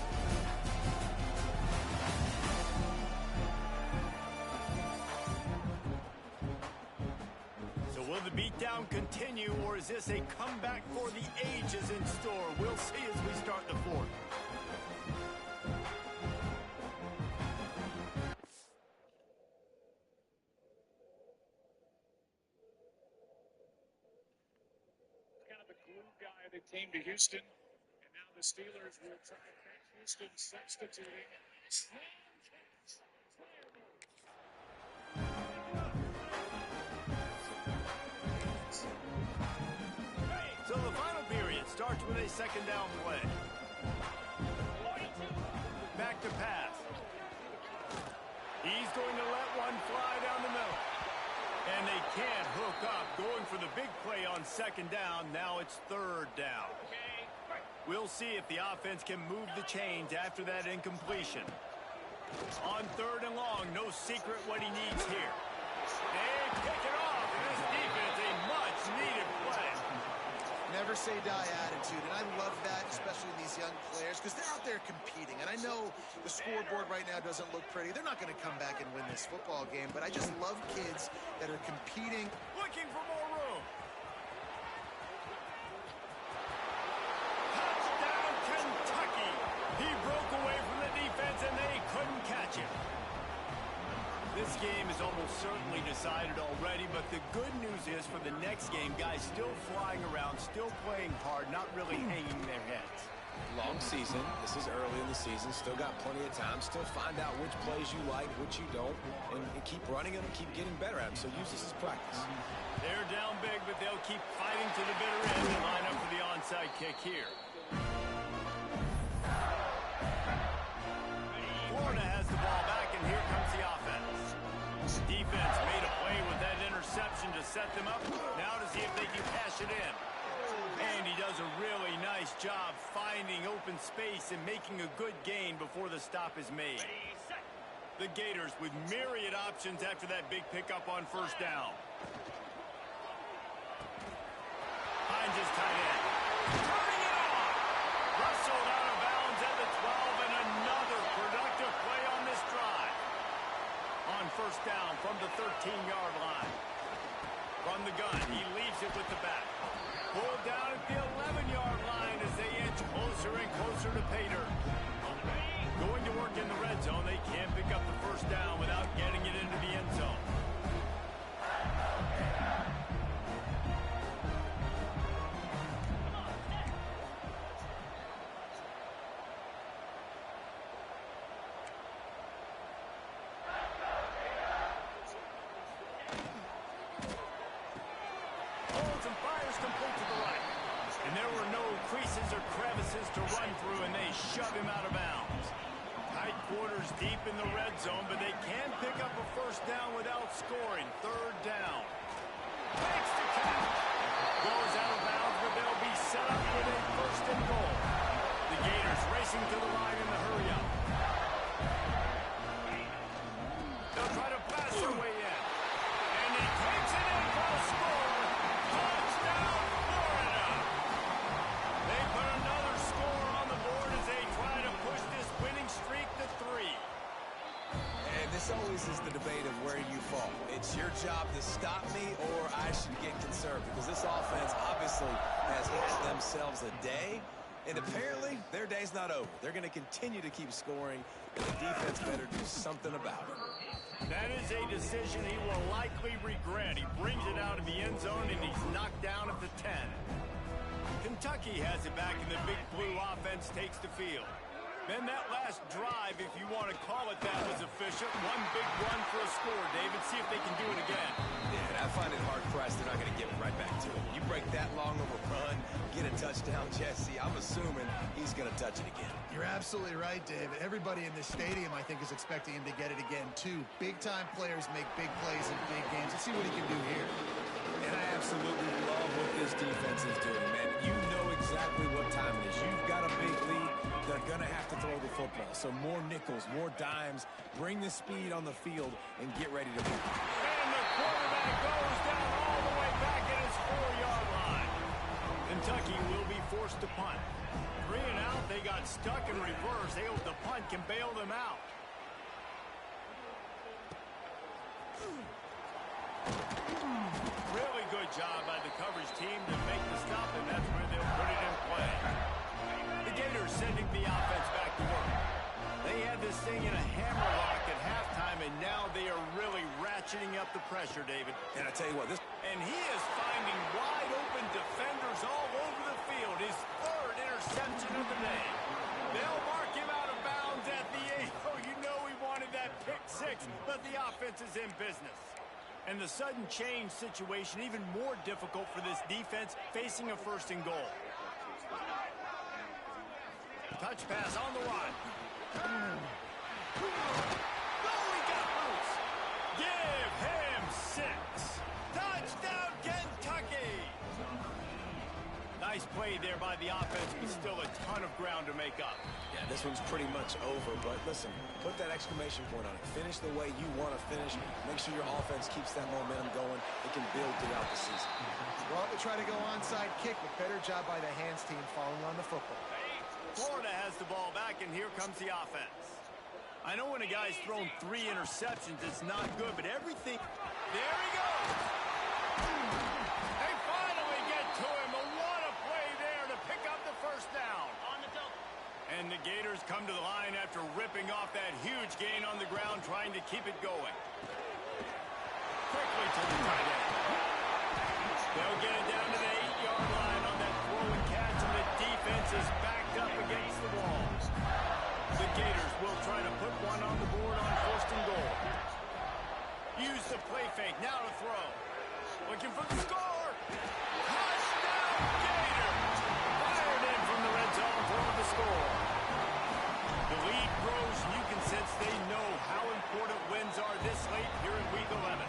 So will the beatdown continue, or is this a comeback for the ages in store? We'll see as we start the fourth. Came to Houston, and now the Steelers will try to catch Houston substituting. So the final period starts with a second down play. Back to pass. He's going to let one fly down the middle. And they can't hook up, going for the big play on second down. Now it's third down. We'll see if the offense can move the chains after that incompletion. On third and long, no secret what he needs here. They pick it off, and this defense, a much-needed play. Never say die attitude, and I love that, especially in these young players, because they're out there competing. And I know the scoreboard right now doesn't look pretty. They're not going to come back and win this football game, but I just love kids that are competing. Looking for more room. Touchdown, Kentucky. He broke away from the defense, and they couldn't catch him. This game is almost certainly decided already, but the good news is for the next game, guys still flying around, still playing hard, not really hanging their heads. Long season. This is early in the season. Still got plenty of time. Still find out which plays you like, which you don't, and keep running them and keep getting better at them. So use this as practice. They're down big, but they'll keep fighting to the bitter end and line up for the onside kick here. Florida has the ball back, and here comes the offense. Defense made a play with that interception to set them up. Now to see if they can cash it in. And he nice job finding open space and making a good gain before the stop is made. The Gators with myriad options after that big pickup on first down. Hines is tight end. Turning it on. Rustled out of bounds at the 12, and another productive play on this drive. On first down from the 13-yard line. From the gun, he leaves it with the back. Pulled down at the 11-yard line as they inch closer and closer to pay dirt. Going to work in the red zone, they can't pick up the first down without getting it into the end zone. Holds and fires complete to the right. And there were no creases or crevices to run through, and they shove him out of bounds. Tight quarters deep in the red zone, but they can pick up a first down without scoring. Third down. Makes the catch. Goes out of bounds, but they'll be set up with a first and goal. The Gators racing to the line in the hurry-up. They'll try to pass their way in. And he takes it in for a score. Touchdown, Florida. They put another score on the board as they try to push this winning streak to 3. And this always is the debate of where you fall. It's your job to stop me, or I should get concerned, because this offense obviously has had themselves a day, and apparently their day's not over. They're going to continue to keep scoring, and the defense better do something about it. That is a decision he will likely regret. He brings it out of the end zone, and he's knocked down at the 10. Kentucky has it back, and the Big Blue offense takes the field. Then that last drive, if you want to call it that, was efficient. One big run for a score, David. See if they can do it again. Yeah, and I find it hard-pressed they're not going to give it right back to him. You break that long of a run, get a touchdown, Jesse, I'm assuming he's going to touch it again. You're absolutely right, David. Everybody in this stadium, I think, is expecting him to get it again, too. Big-time players make big plays in big games. Let's see what he can do here. And I absolutely love what this defense is doing, man. You know exactly what time it is. You've got a big lead. They're going to have to throw the football. So more nickels, more dimes, bring the speed on the field, and get ready to move. And the quarterback goes down all the way back at his 4-yard line. Kentucky will be forced to punt. 3 and out, they got stuck in reverse. They hope the punt can bail them out. Really good job by the coverage team to make the stop, and that's where they'll put it in play. The Gators sending the offense back to work. They had this thing in a hammerlock at halftime, and now they are really ratcheting up the pressure, David. And I tell you what, And he is finding wide-open defenders all over the field. His 3rd interception of the day. They'll mark him out of bounds at the 8. Oh, you know he wanted that pick 6, but the offense is in business. And the sudden change situation even more difficult for this defense facing a first and goal. Touch pass on the run. Oh, he got loose. Give him 6. Touchdown, Kentucky. Nice play there by the offense, but still a ton of ground to make up. yeah, this one's pretty much over. But listen, put that exclamation point on it. Finish the way you want to finish. Make sure your offense keeps that momentum going. It can build throughout the season. Well, they try to go onside kick, but better job by the hands team falling on the football. Florida has the ball back, and here comes the offense. I know when a guy's thrown 3 interceptions, it's not good, but everything... There he goes! They finally get to him, but what a play there to pick up the first down. And the Gators come to the line after ripping off that huge gain on the ground, trying to keep it going. Quickly to the tight end. They'll get it down to the 8-yard line on that throw and catch, and the defense is backed up against the wall. The Gators will try to put one on the board on first and goal. Use the play fake, now to throw. Looking for the score. Touchdown, Gators! Fired in from the red zone for the score. The lead grows, and you can sense they know how important wins are this late here in Week 11.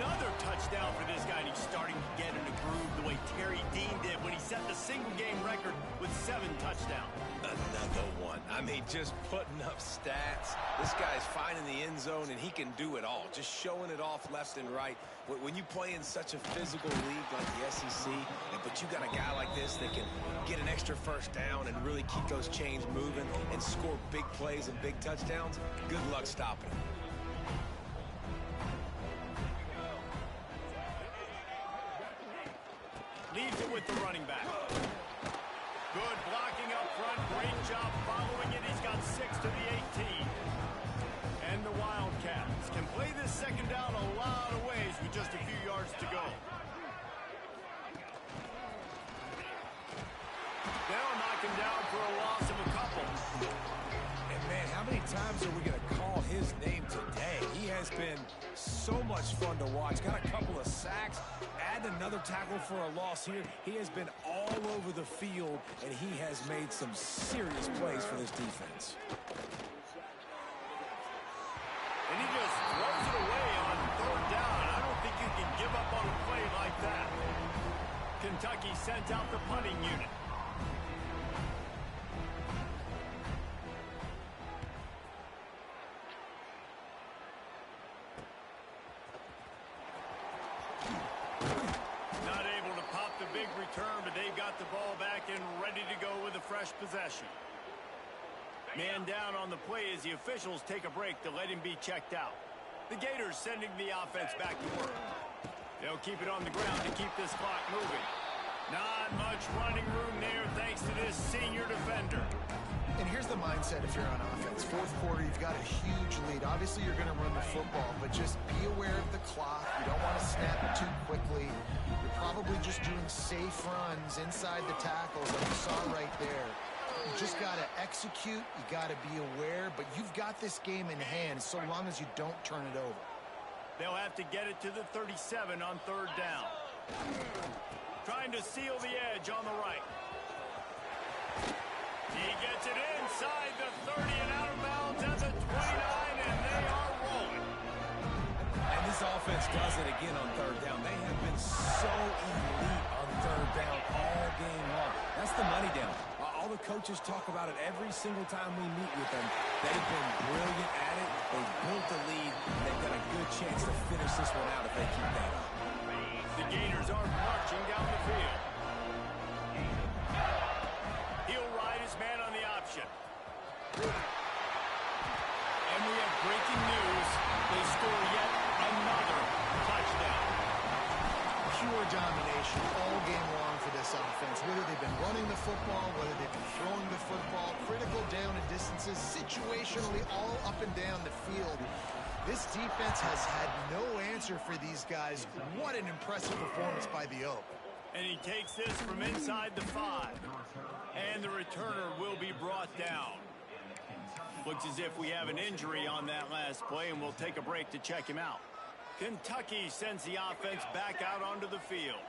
Another touchdown for this guy, and he's starting to get in the groove the way Terry Dean did when he set the single-game record. 7 touchdowns. Another one. I mean, just putting up stats. This guy's finding the end zone, and he can do it all. Just showing it off left and right. When you play in such a physical league like the SEC, but you got a guy like this that can get an extra first down and really keep those chains moving and score big plays and big touchdowns, good luck stopping him. Leaves it with the running back. Good blocking up front. Great job following it. He's got 6 to the 18. And the Wildcats can play this second down a lot of ways with just a few yards to go. They'll knock him down for a loss of a couple. And man, how many times are we going to call his name today? He has been so much fun to watch. Got a couple of sacks. Add another tackle for a loss here. He has been all over the field, and he has made some serious plays for this defense. And he just throws it away on 3rd down. I don't think you can give up on a play like that. Kentucky sent out the punting unit. Not able to pop the big return, but they've got the ball back and ready to go with a fresh possession. Man down on the play as the officials take a break to let him be checked out. The Gators sending the offense back to work. They'll keep it on the ground to keep this clock moving. Not much running room there thanks to this senior defender. And here's the mindset if you're on offense. 4th quarter, you've got a huge lead. Obviously, you're going to run the football, but just be aware of the clock. You don't want to snap it too quickly. You're probably just doing safe runs inside the tackles like you saw right there. You just got to execute. You got to be aware, but you've got this game in hand so long as you don't turn it over. They'll have to get it to the 37 on 3rd down. Trying to seal the edge on the right. He gets it inside the 30 and out of bounds at the 29, and they are rolling. And this offense does it again on 3rd down. They have been so elite on 3rd down all game long. That's the money down. All the coaches talk about it every single time we meet with them. They've been brilliant at it. They've built the lead, and they've got a good chance to finish this one out if they keep that up. The Gators are marching down the field. He'll ride his man on the option. And we have breaking news. They score yet another touchdown. Pure domination all game long for this offense. Whether they've been running the football, whether they've been throwing the football, critical down and distances, situationally all up and down the field. This defense has had no answer for these guys. What an impressive performance by the Oak. And he takes this from inside the 5. And the returner will be brought down. Looks as if we have an injury on that last play, and we'll take a break to check him out. Kentucky sends the offense back out onto the field.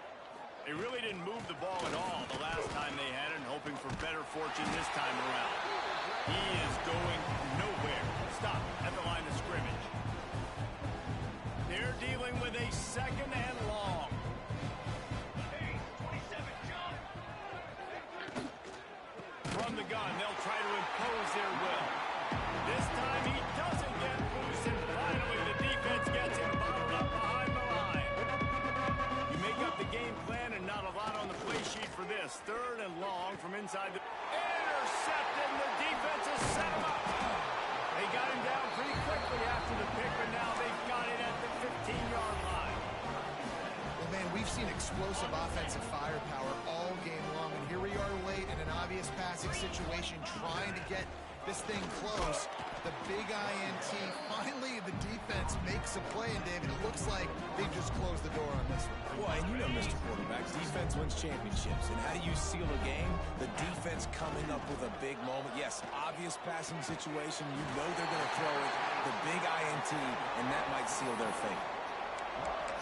They really didn't move the ball at all the last time they had it, and hoping for better fortune this time around. He is going nowhere. Stop at the line of scrimmage. They're dealing with a 2nd and long. From the gun, they'll try to impose their will. This time he doesn't get loose, and finally the defense gets him bottled up behind the line. You make up the game plan and not a lot on the play sheet for this. 3rd and long from inside the... Intercepted, and the defense has set him up. They got him down pretty quickly after the pick, but now they've got it at the 15-yard line. Well, man, we've seen explosive offensive firepower all game long, and here we are late in an obvious passing situation trying to get this thing close. The big INT. Finally, the defense makes a play, and David, it looks like they just closed the door on this one. Well, and you know, Mr. Quarterback, defense wins championships. And how do you seal a game? The defense coming up with a big moment. Yes, obvious passing situation. You know they're going to throw it. The big INT, and that might seal their fate.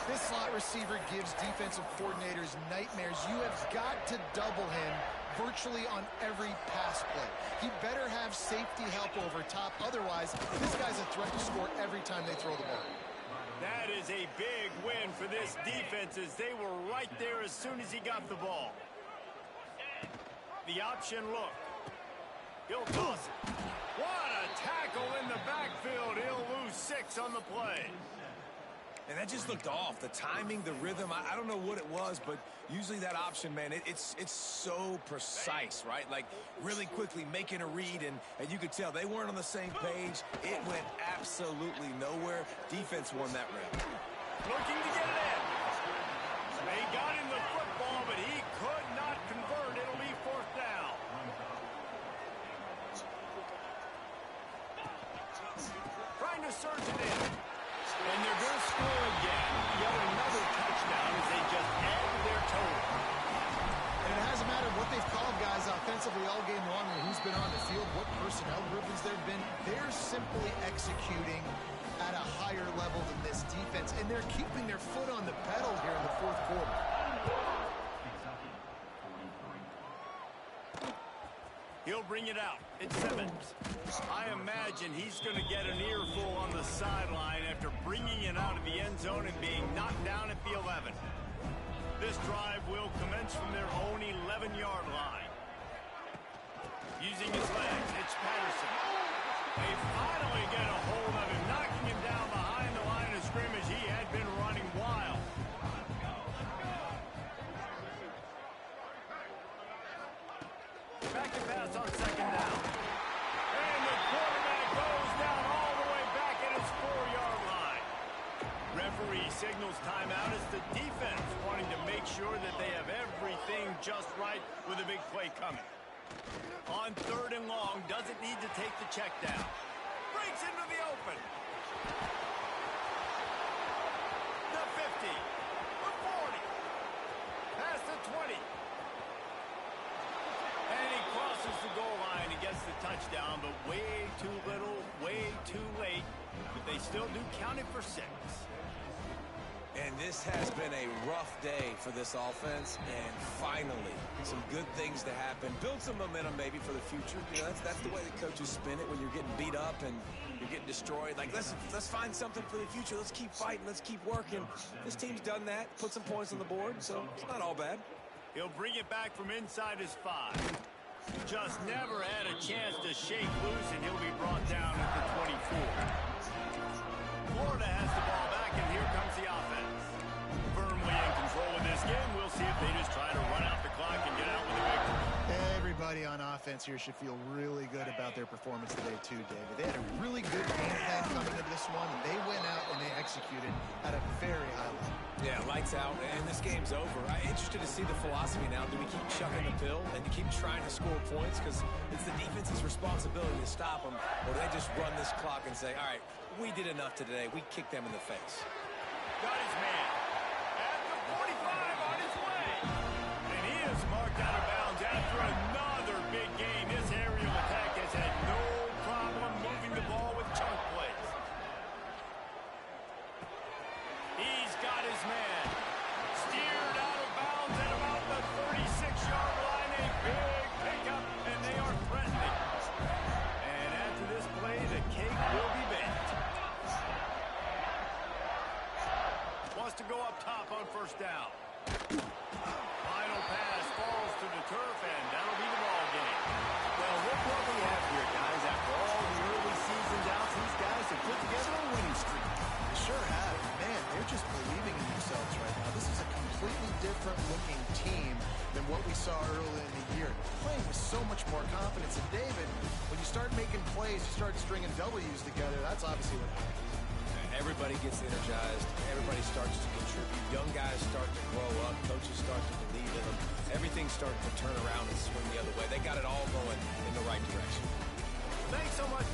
This slot receiver gives defensive coordinators nightmares. You have got to double him virtually on every pass play. He better have safety help over top. Otherwise, this guy's a threat to score every time they throw the ball. That is a big win for this defense as they were right there as soon as he got the ball. the option look. He'll toss it. What a tackle in the backfield. He'll lose 6 on the play. And that just looked off. The timing, the rhythm, I don't know what it was, but usually that option, man, it's so precise, right? Like really quickly making a read, and you could tell they weren't on the same page. It went absolutely nowhere. Defense won that round. Looking to get it in. They got him the football, but he could not convert. It'll be 4th down. Trying to surge it in. And they're going to score again. Yet another touchdown as they just add to their total. And it hasn't mattered what they've called guys offensively all game long or who's been on the field, what personnel groupings there have been. They're simply executing at a higher level than this defense, and they're keeping their foot on the pedal here in the 4th quarter. He'll bring it out. It's Simmons. I imagine he's going to get an earful on the sideline after bringing it out of the end zone and being knocked down at the 11. This drive will commence from their own 11-yard line. Using his legs, it's Patterson. They finally get a hold of him, knocking him down behind the line of scrimmage. He had been running wild. Back to pass on 2nd down. And the quarterback goes down all the way back at his 4-yard line. Referee signals timeout as the defense wanting to make sure that they have everything just right with a big play coming. On 3rd and long, doesn't need to take the check down. Breaks into the open. The 50. The 40. Past the 20. And he crosses the goal line and gets the touchdown, but way too little, way too late. But they still do count it for 6. And this has been a rough day for this offense, and finally, some good things to happen. Build some momentum maybe for the future. You know, that's the way the coaches spin it when you're getting beat up and you're getting destroyed. Like, let's find something for the future. Let's keep fighting. Let's keep working. This team's done that, put some points on the board, so it's not all bad. He'll bring it back from inside his 5. Just never had a chance to shake loose, and he'll be brought down at the 24. Florida has the ball back, and here comes the offense. Firmly in control of this game. We'll see if they just try to run out the clock and get out with a victory. Everybody on offense here should feel really good about their performance today too, David. They had a really good game plan coming into this one, and they went out and they executed at a very high level. Yeah, lights out, and this game's over. I'm interested to see the philosophy now. Do we keep chucking the pill and keep trying to score points because it's the defense's responsibility to stop them, or do they just run this clock and say, all right, we did enough today. We kicked them in the face. Got his man. At the 45 on his way. And he is marked out of bounds after another big game. This aerial attack has had no problem moving the ball with chunk plays. He's got his man. Steered out of bounds at about the 36-yard line. A big pickup, and they are threatening. And after this play, the cake will be baked. Wants to go up top on 1st down. Final pass falls to the turf, and that'll be the ball game. Well, look what we have here, guys. After all the early season's outs, these guys have put together a winning streak. They sure have. Man, they're just believing in themselves right now. This is a completely different looking team than what we saw early in the year. Playing with so much more confidence. And David, when you start making plays, you start stringing W's together, that's obviously what happens. Everybody gets energized. Everybody starts to contribute. Young guys start to grow up. Coaches start to believe in them. Everything starts to turn around and swing the other way. They got it all going in the right direction. Thanks so much.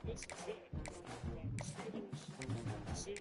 this is it. The Steelers see it and say,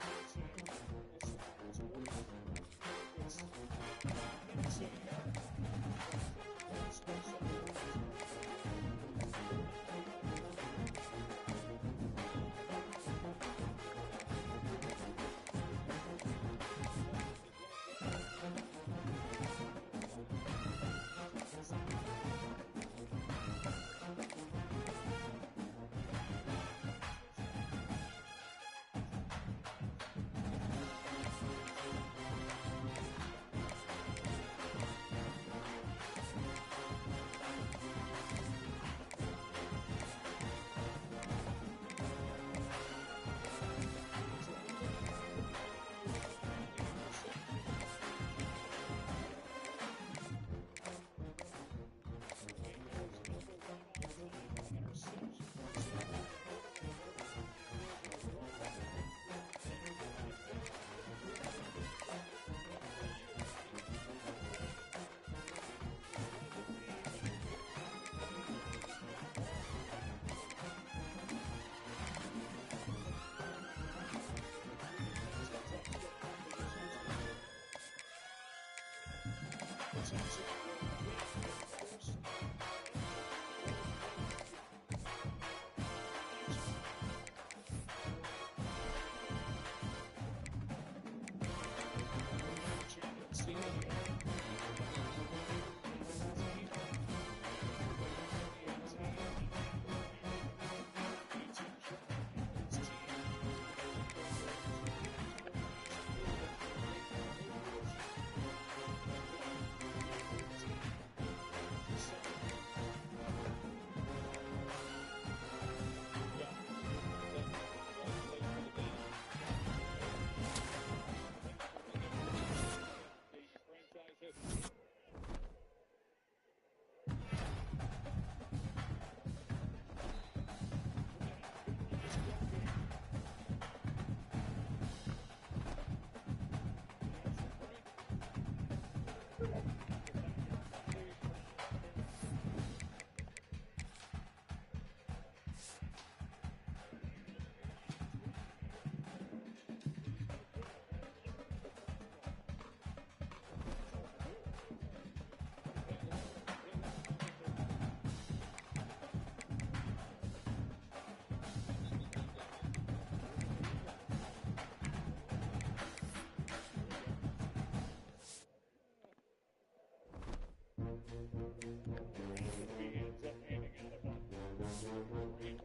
it's working.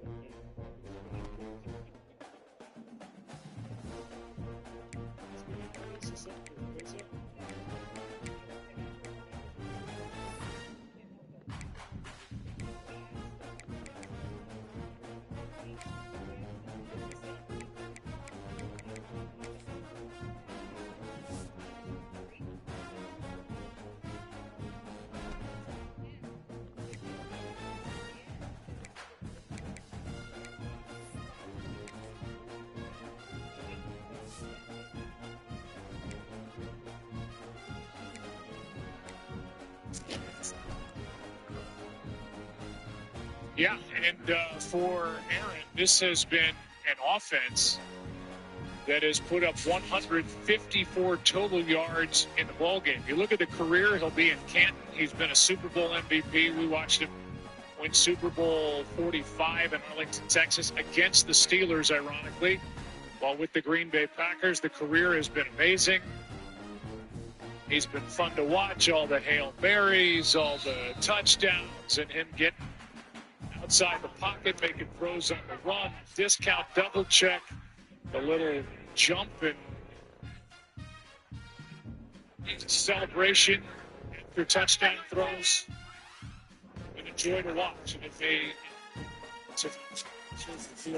It's insane. Yeah, and for Aaron, this has been an offense that has put up 154 total yards in the ballgame. You look at the career, he'll be in Canton. He's been a Super Bowl MVP. We watched him win Super Bowl 45 in Arlington, Texas, against the Steelers, ironically. While with the Green Bay Packers, the career has been amazing. He's been fun to watch, all the Hail Marys, all the touchdowns, and him getting outside the pocket, making throws on the run, discount, double check, the little jump and celebration after touchdown throws. An enjoy to watch, and it may feels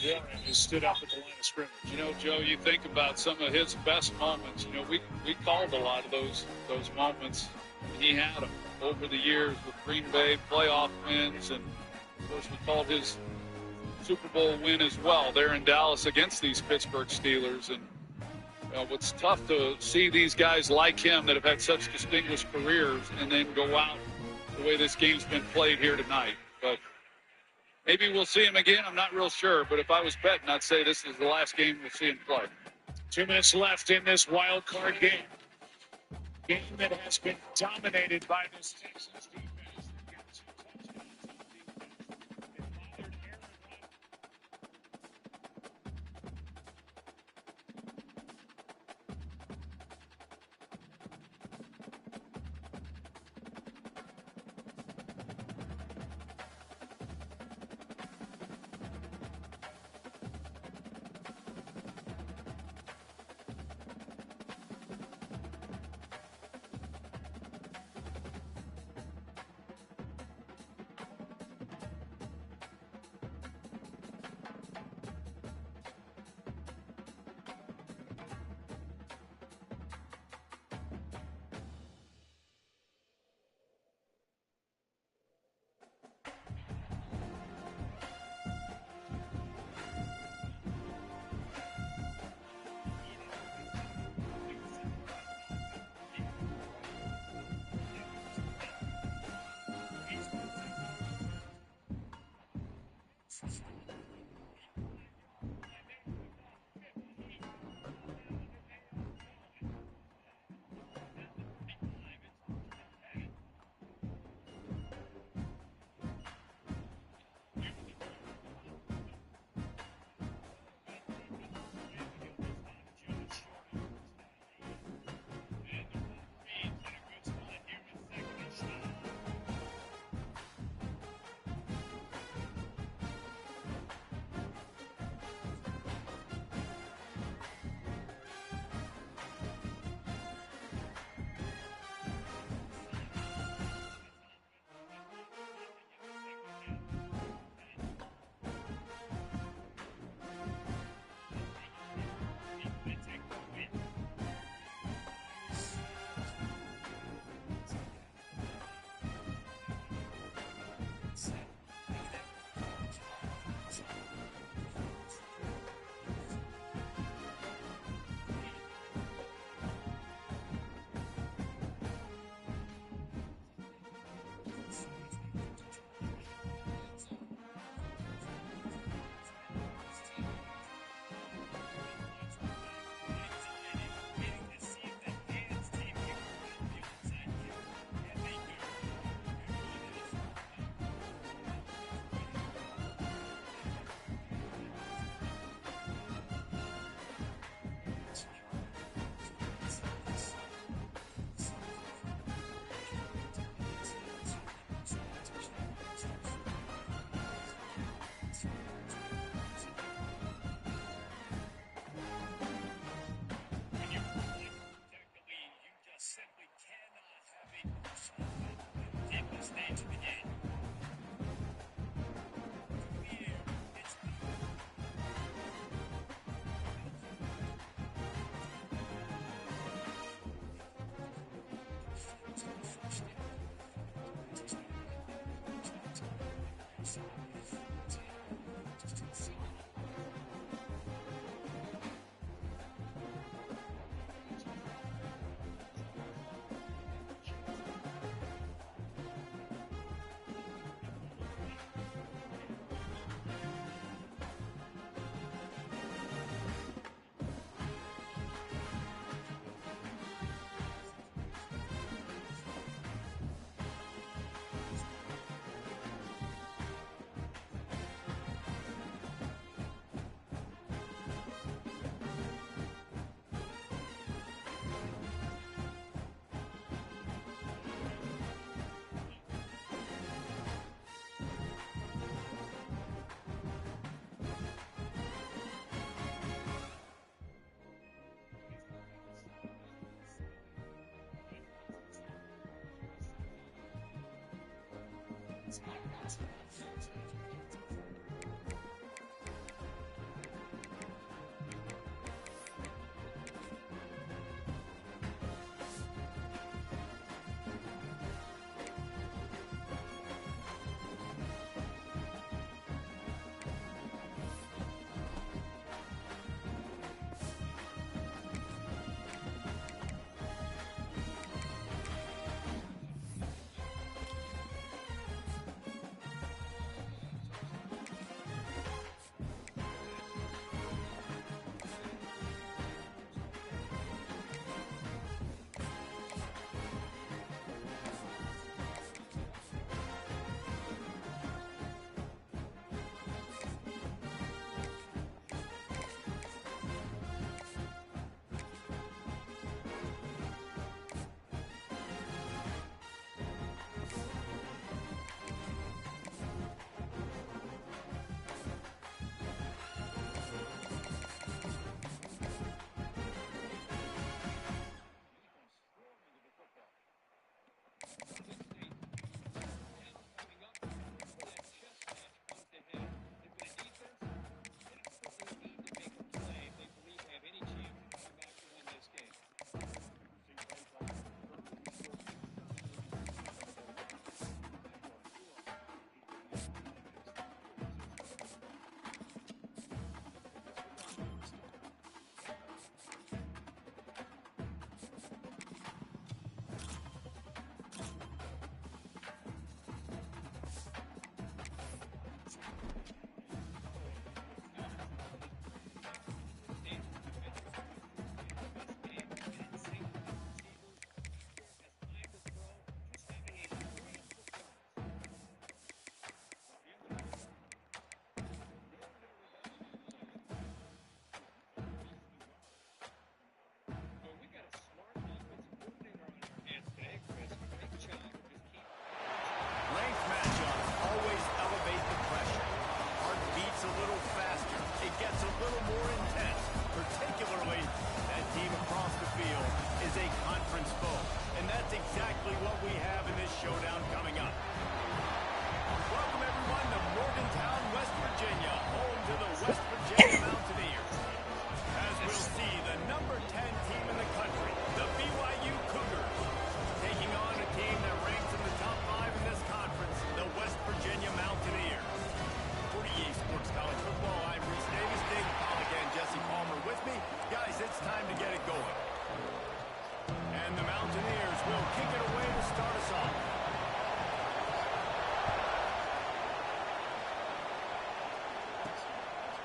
that Warren has stood up at the line of scrimmage. You know, Joe, you think about some of his best moments. You know, we called a lot of those moments. He had them over the years with Green Bay playoff wins, and of course we called his Super Bowl win as well there in Dallas against these Pittsburgh Steelers. And what's tough to see these guys like him that have had such distinguished careers and then go out the way this game's been played here tonight. But Maybe we'll see him again. I'm not real sure. But if I was betting, I'd say this is the last game we'll see him play. 2 minutes left in this wild card game. Game that has been dominated by this Texans defense. They got 2 touchdowns on defense. They bothered Aaron Rodgers.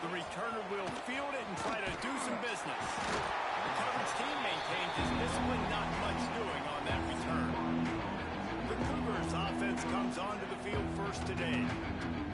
The returner will field it and try to do some business. The coverage team maintains his discipline, not much doing on that return. The Cougars offense comes onto the field first today.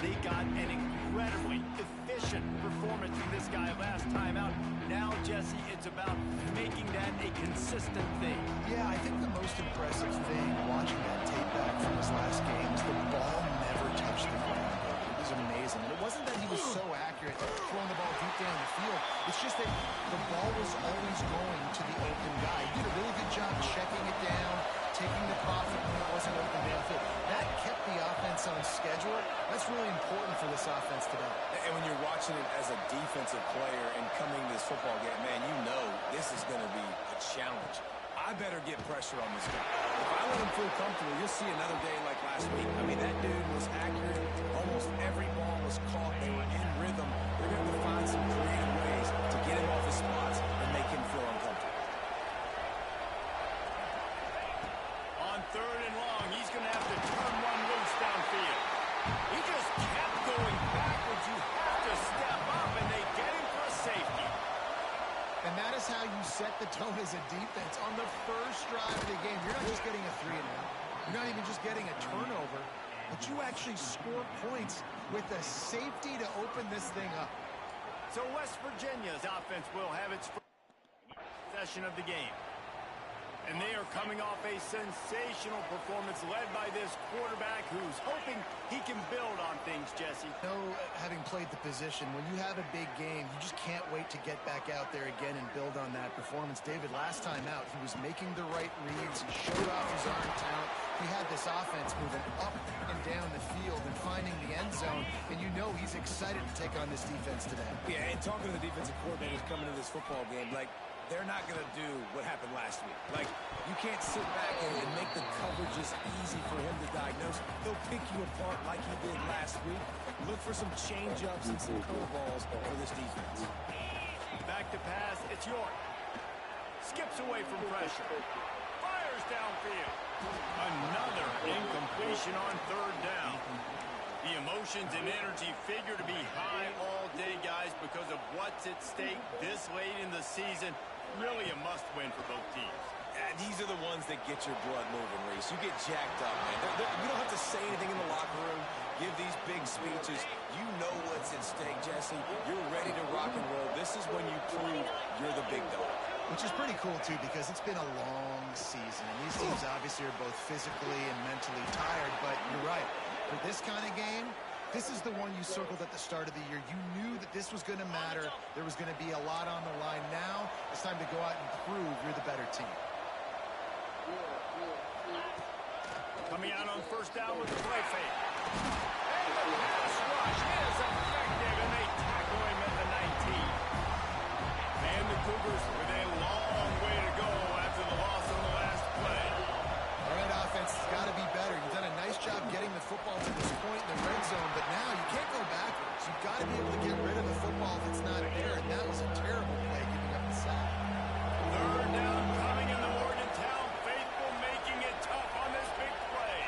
They got an incredibly efficient performance from this guy last time out. Now, Jesse, it's about making that a consistent thing. Yeah, I think the most impressive thing watching that tape back from his last game is the ball never touched the ground. It was amazing. And it wasn't that he was so accurate throwing the ball deep down the field. It's just that the ball was always going to the open guy. He did a really good job checking it down, taking the profit when it wasn't open downfield. That kept the offense on schedule. That's really important for this offense today. And when you're watching it as a defensive player and coming to this football game, man, you know this is going to be a challenge. I better get pressure on this guy. If I let him feel comfortable, you'll see another day like last week. I mean, that dude was accurate. Almost every ball was caught. They were in rhythm. They're going to have to find some creative ways to get him off his spots and make him feel uncomfortable. On 3rd and long, he's going to have to turn one loose downfield. He just kept going backwards. You have to step up, and they get him for a safety. And that is how you set the tone as a defense. On the first drive of the game, you're not just getting a 3-and-out. You're not even just getting a turnover, but you actually score points with a safety to open this thing up. So West Virginia's offense will have its first possession of the game. And they are coming off a sensational performance led by this quarterback who's hoping he can build on things, Jesse. Having played the position, when you have a big game, you just can't wait to get back out there again and build on that performance. David, last time out, he was making the right reads. He showed off his arm talent. He had this offense moving up and down the field and finding the end zone, and you know he's excited to take on this defense today. Yeah, and talking to the defensive coordinators coming to this football game, like, they're not going to do what happened last week. Like, you can't sit back and make the coverages easy for him to diagnose. They'll pick you apart like he did last week. Look for some change-ups and some curveballs for this defense. Back to pass, it's York. Skips away from pressure. Fires downfield. Another incompletion on 3rd down. The emotions and energy figure to be high all day, guys, because of what's at stake this late in the season. Really a must-win for both teams. These are the ones that get your blood moving, Reese. You get jacked up, man. You don't have to say anything in the locker room, give these big speeches. You know what's at stake, Jesse. You're ready to rock and roll. This is when you prove you're the big dog. Which is pretty cool, too, because it's been a long season. And these teams obviously are both physically and mentally tired, but you're right. For this kind of game, this is the one you circled at the start of the year. You knew that this was going to matter. There was going to be a lot on the line. Now it's time to go out and prove you're the better team. Coming out on 1st down with the play fake. And the pass rush is effective, and they tackle him at the 19. And the Cougars with a long way to go after the loss on the last play. All right, offense, it's got to be better. You've done a nice job getting the football to this point in the red zone, but now you can't go backwards. You've got to be able to get rid of the football if it's not there, and that was a terrible play giving up the sack. 3rd down coming in the Morgantown faithful, making it tough on this big play.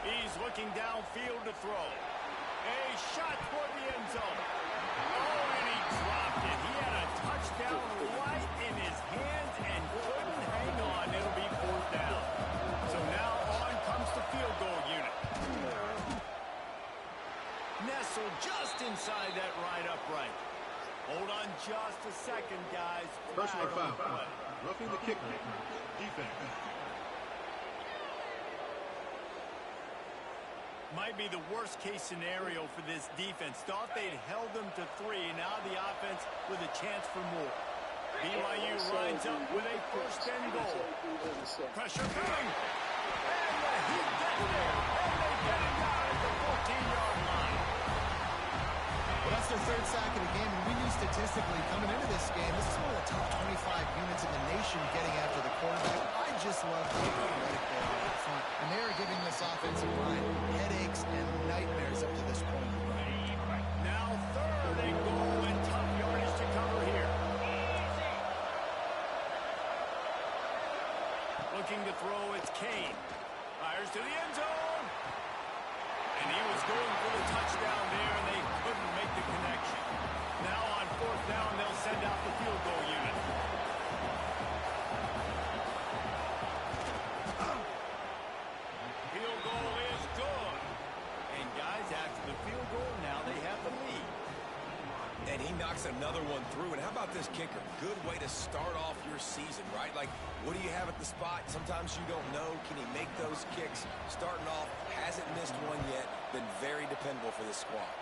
He's looking downfield to throw. A shot toward the end zone. Oh, and he dropped it. He had a touchdown right in his hands and couldn't hang on. It'll be 4th down. So now on comes the field goal unit. Nestled just inside that right upright. Hold on just a second, guys. Personal foul. Roughing the kicker. Defense. Might be the worst-case scenario for this defense. Thought they'd held them to 3. Now the offense with a chance for more. BYU lines up with a 1st and goal. Pressure coming. And the heat gets there. And they get it down at the 14-yard line. Well, that's their 3rd sack of the game, and we knew statistically coming into this game, this is one of the top 25 units in the nation getting after the quarterback. I just love the athletic there up front, and they are giving this offensive line headaches and nightmares up to this point. Now 3rd and goal, and tough yardage to cover here. Looking to throw, it's Kane. Fires to the end zone. And he was going for the touchdown there, and they couldn't make the connection. he knocks another one through. And how about this kicker? Good way to start off your season, right? Like, what do you have at the spot? Sometimes you don't know. Can he make those kicks? Starting off, hasn't missed one yet. Been very dependable for this squad.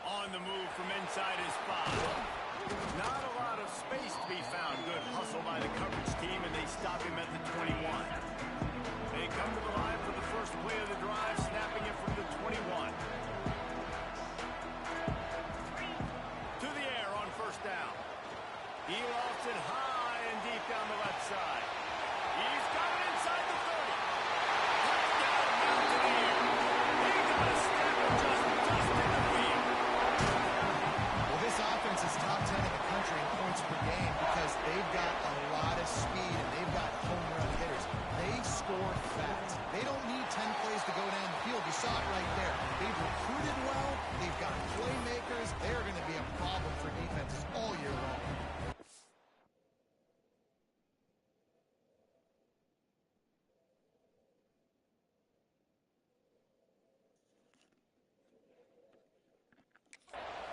On the move from inside his 5. Not a lot of space to be found. Good hustle by the coverage team, and they stop him at the 21. They come to the line for the first play of the drive, snapping it from the 21. To the air on first down. He lofts it high and deep down the left side. He's got it inside the 30. Touchdown, Mountaineers. He got a snap and just dusted the field. Well, this offense is top 10 in the country in points per game because they've got a lot of speed and they've got home run hitters. They score fast. They don't need 10 plays to go down the field. You saw it right there. They've recruited well. They've got playmakers. They're going to be a problem for defenses all year long.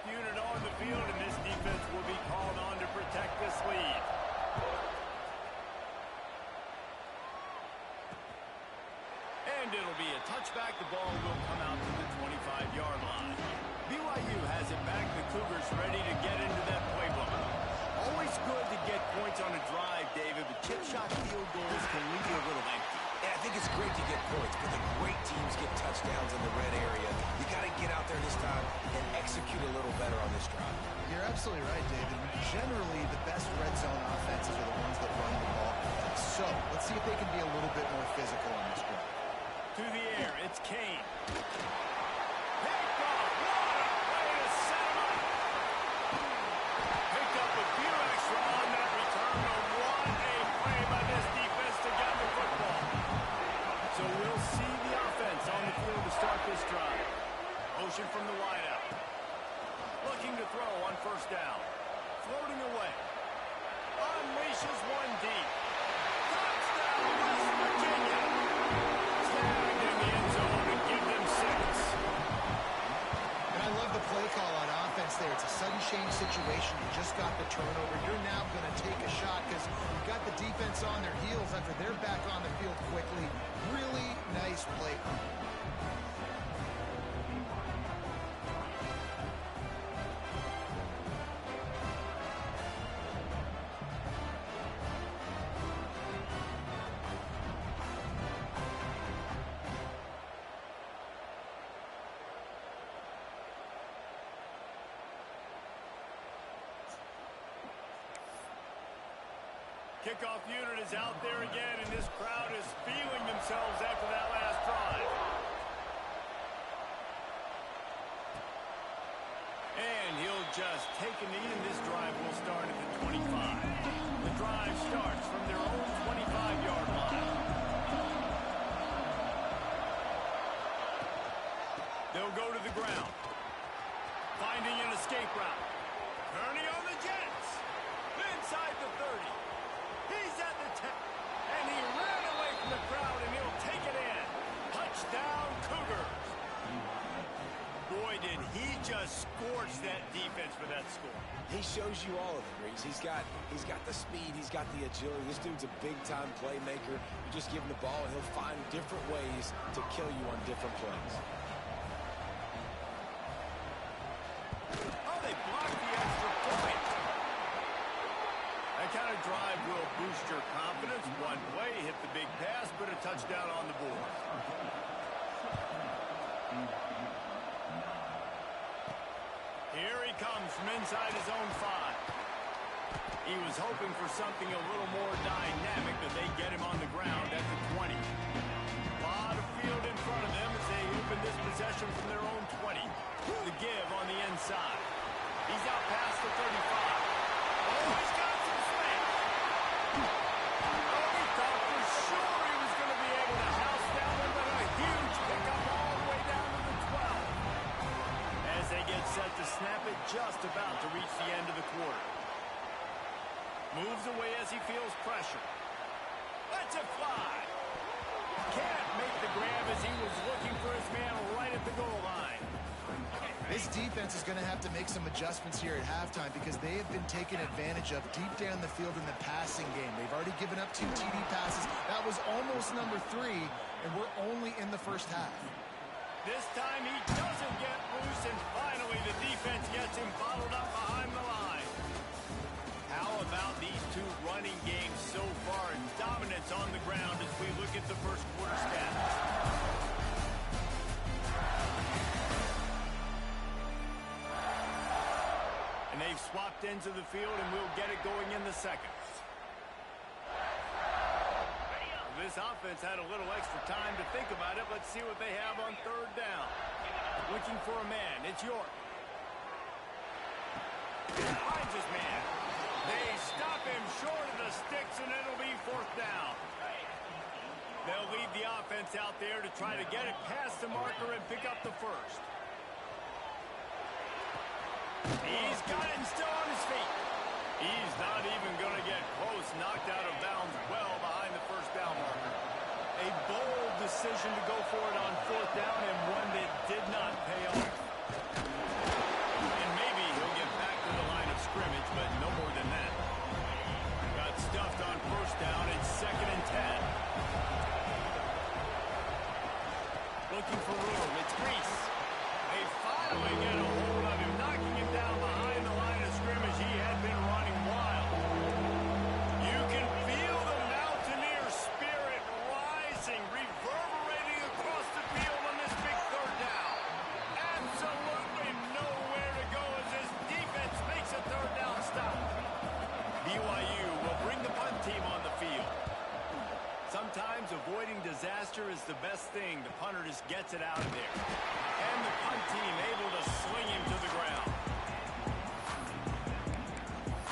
Unit on the field, and this defense will be called on to protect this lead. And it'll be a touchback. The ball will come out to the 25-yard line. BYU has it back. The Cougars ready to get into that playbook. Always good to get points on a drive, David, but chip shot field goals can leave you a little empty. Yeah, I think it's great to get points, but the great teams get touchdowns in the red area. You got to get out there this time and execute a little better on this drive. You're absolutely right, David. Generally, the best red zone offenses are the ones that run the ball. So, let's see if they can be a little bit more physical on this drive. To the air, it's Kane. Picked off. What a way to set him up. Picked up a few extra on that return. And what a play by this defense to get the football. So we'll see the offense on the field to start this drive. Motion from the wideout. Looking to throw on first down. Floating away. Unleashes one deep. Touchdown, West Virginia. Snagged in the end zone and give them 6. And I love the play call on offense there. It's a sudden change situation. You just got the turnover. You're now going to take a shot because you got the defense on their heels after they're back on the field quickly. Really nice play call. Kickoff unit is out there again, and this crowd is feeling themselves after that last drive. And he'll just take a knee, and this drive will start at the 25. The drive starts from their own 25-yard line. They'll go to the ground. Finding an escape route. Turning on the Jets. Inside the 30. He's at the 10. And he ran away from the crowd, and he'll take it in. Touchdown, Cougars. Boy, did he just scorch that defense for that score. He shows you all of it, Reese. He's got the speed. He's got the agility. This dude's a big-time playmaker. You just give him the ball, and he'll find different ways to kill you on different plays. Oh, they blocked the extra point. That kind of drive will boost your confidence. One play, hit the big pass, but a touchdown on the board. Here he comes from inside his own 5. He was hoping for something a little more dynamic, but they get him on the ground at the 20. A lot of field in front of them as they open this possession from their own 20. The give on the inside. He's out past the 35. Oh, he's got some space. Oh, he thought for sure he was going to be able to house down him, but a huge pickup all the way down to the 12. As they get set to snap it, just about to reach the end of the quarter. Moves away as he feels pressure. Lets it fly. Can't make the grab as he was looking for his man right at the goal line. This defense is going to have to make some adjustments here at halftime because they have been taken advantage of deep down the field in the passing game. They've already given up 2 TD passes. That was almost number 3, and we're only in the first half. This time he doesn't get loose, and finally the defense gets him bottled up behind the line. How about these 2 running games so far, and dominance on the ground as we look at the first quarter stats? And they've swapped ends of the field, and we'll get it going in the second. This offense had a little extra time to think about it. Let's see what they have on third down. Looking for a man. It's York. Finds his man. They stop him short of the sticks, and it'll be fourth down. They'll lead the offense out there to try to get it past the marker and pick up the first. He's got it and still on his feet. He's not even going to get close. Knocked out of bounds well behind the first down marker. A bold decision to go for it on fourth down, and one that did not pay off. And maybe he'll get back to the line of scrimmage, but no more than that. Got stuffed on first down. It's 2nd and 10. Looking for room. It's Reese. They finally get a hold of him, knocking him down behind the line of scrimmage. He had been running wild. You can feel the Mountaineer spirit rising, reverberating across the field on this big third down. Absolutely nowhere to go as this defense makes a third down stop. BYU will bring the punt team on the field. Sometimes avoiding disaster is the best thing. The punter just gets it out of there. And the punt team able to sling him to the ground.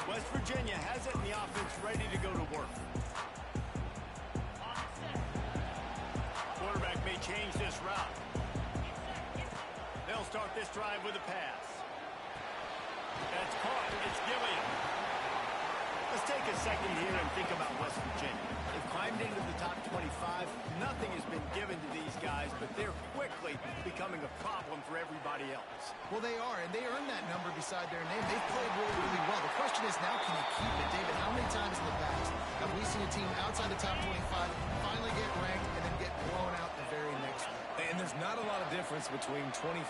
West Virginia has it in the offense ready to go to work. Quarterback may change this route. They'll start this drive with a pass. That's caught. It's Gilliam. Let's take a second here and think about West Virginia. They've climbed into the top 25. Nothing has been given to these guys, but they're quickly becoming a problem for everybody else. Well, they are, and they earned that number beside their name. They've played really, really well. The question is now, can you keep it? David, how many times in the past have we seen a team outside the top 25 finally get ranked and then get blown out the very next week? And there's not a lot of difference between 25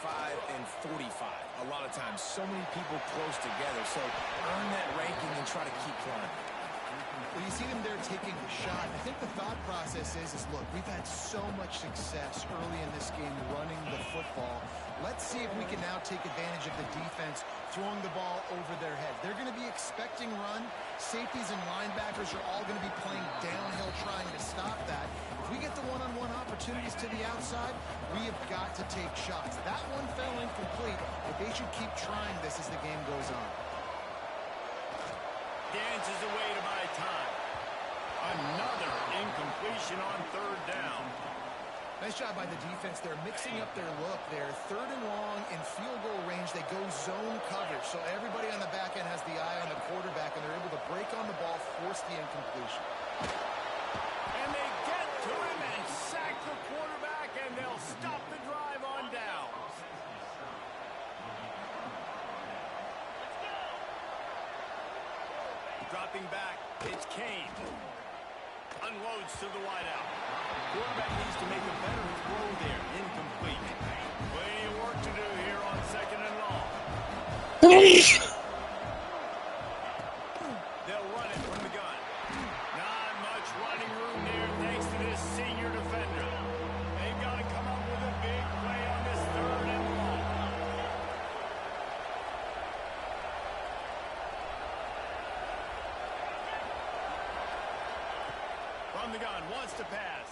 and 45. A lot of times, so many people close together. So earn that ranking and try to keep climbing. Well, you see them there taking a shot. I think the thought process is look, we've had so much success early in this game running the football. Let's see if we can now take advantage of the defense throwing the ball over their heads. They're going to be expecting run. Safeties and linebackers are all going to be playing downhill trying to stop that. If we get the one-on-one opportunities to the outside, we have got to take shots. That one fell incomplete, but they should keep trying this as the game goes on. Dances away to buy time. Another incompletion on third down. Nice job by the defense. They're mixing up their look there. 3rd and long in field goal range. They go zone coverage. So everybody on the back end has the eye on the quarterback, and they're able to break on the ball, force the incompletion. And they get to him and sack the quarterback, and they'll stop the drive on downs. Dropping back, it's Kane. Unloads to the wideout. Quarterback needs to make a better throw there. Incomplete. Plenty of work to do here on 2nd and long. They'll run it from the gun. Not much running room there thanks to this senior defender. They've got to come up with a big play on this 3rd and long. From the gun, wants to pass.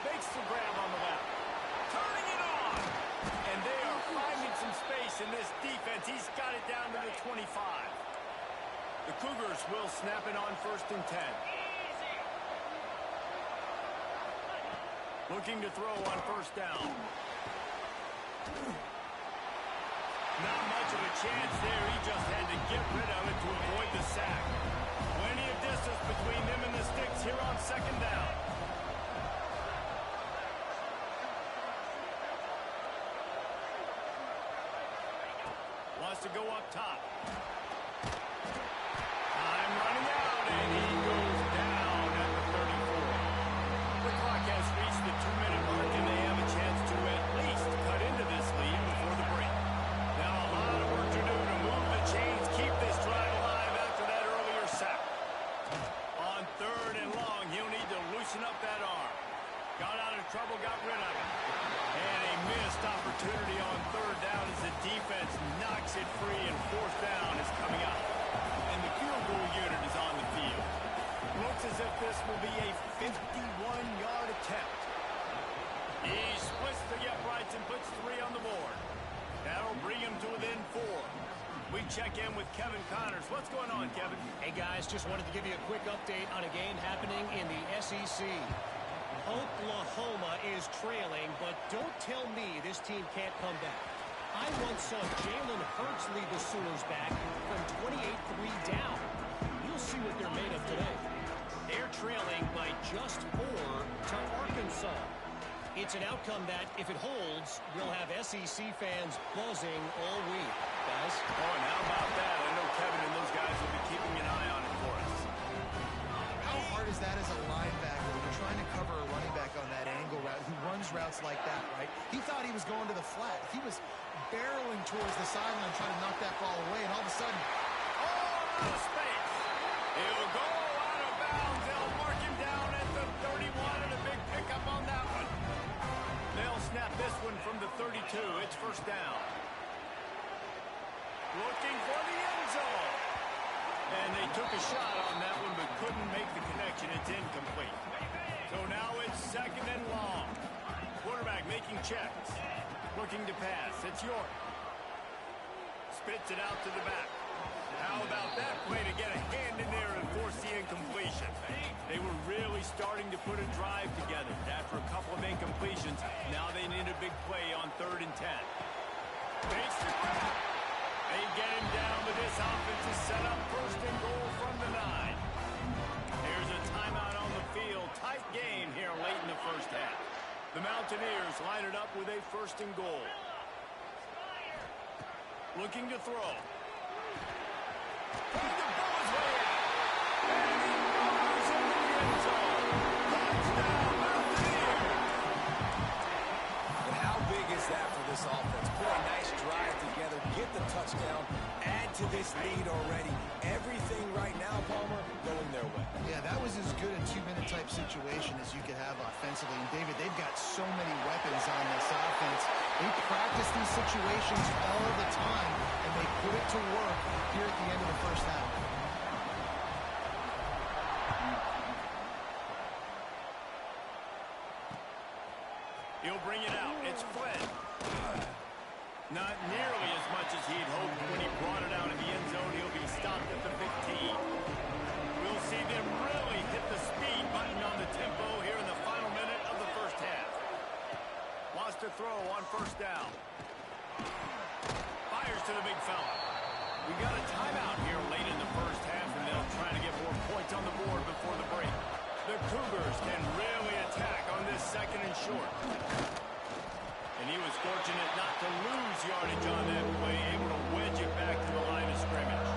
Makes the grab on the left. Turning it on. And they are finding some space in this defense. He's got it down to the 25. The Cougars will snap it on 1st and 10. Looking to throw on 1st down. Not much of a chance there. He just had to get rid of it to avoid the sack. Plenty of distance between them and the sticks here on 2nd down. to go up top. Time running out, and he goes down at the 34. The clock has reached the 2-minute mark, and they have a chance to at least cut into this lead before the break. Now a lot of work to do to move the chains, keep this drive alive after that earlier sack. On 3rd and long, he'll need to loosen up that arm. Got out of trouble, got rid of it. And a missed opportunity on 3rd down as the defense knocks it free, and 4th down is coming up. And the field goal unit is on the field. Looks as if this will be a 51-yard attempt. He splits the uprights and puts 3 on the board. That'll bring him to within 4. We check in with Kevin Connors. What's going on, Kevin? Hey, guys, just wanted to give you a quick update on a game happening in the SEC. Oklahoma is trailing, but don't tell me this team can't come back. I once saw Jalen Hurts lead the Sooners back from 28-3 down. You'll see what they're made of today. They're trailing by just 4 to Arkansas. It's an outcome that, if it holds, we'll have SEC fans buzzing all week. Guys? Oh, and how about that? I know Kevin and those guys will be keeping an eye on it for us. How hard is that as a linebacker when you're trying to cover a running back on that angle route who runs routes like that, right? He thought he was going to the flat. He was barreling towards the sideline trying to knock that ball away, and all of a sudden, out of space. He'll go out of bounds. They'll mark him down at the 31, and a big pickup on that one. They'll snap this one from the 32. It's 1st down. Looking for the end zone. And they took a shot on that one, but couldn't make the connection. It's incomplete. So now it's 2nd and long. Quarterback making checks. Looking to pass. It's York. Spits it out to the back. How about that play to get a hand in there and force the incompletion? They were really starting to put a drive together. After a couple of incompletions, now they need a big play on 3rd and 10. Makes the grab. They get him down, but this offense is set up 1st and goal from the 9. Here's a timeout on the field. Tight game here late in the 1st half. The Mountaineers line it up with a 1st and goal. Looking to throw. Trying to pull his way out. And he goes into the end zone. Touchdown, Mountaineers. But how big is that for this offense? Put a nice drive together, get the touchdown, add to this lead already. Everything right now, Palmer, going their way. yeah, that was as good a 2-minute type situation as you could have offensively. And, David, they've got so many weapons on this offense. They practice these situations all the time, and they put it to work here at the end of the 1st half. He'll bring it out. It's Flynn. Not nearly as much as he'd hoped when he brought it out in the end zone. He'll be stopped at the 15. We'll see them really hit the speed button on the tempo here in the final minute of the 1st half. Wants to throw on 1st down. Fires to the big fella. We got a timeout here late in the 1st half, and they'll try to get more points on the board before the break. The Cougars can really attack on this 2nd and short. And he was fortunate not to lose yardage on that play, able to wedge it back to the line of scrimmage.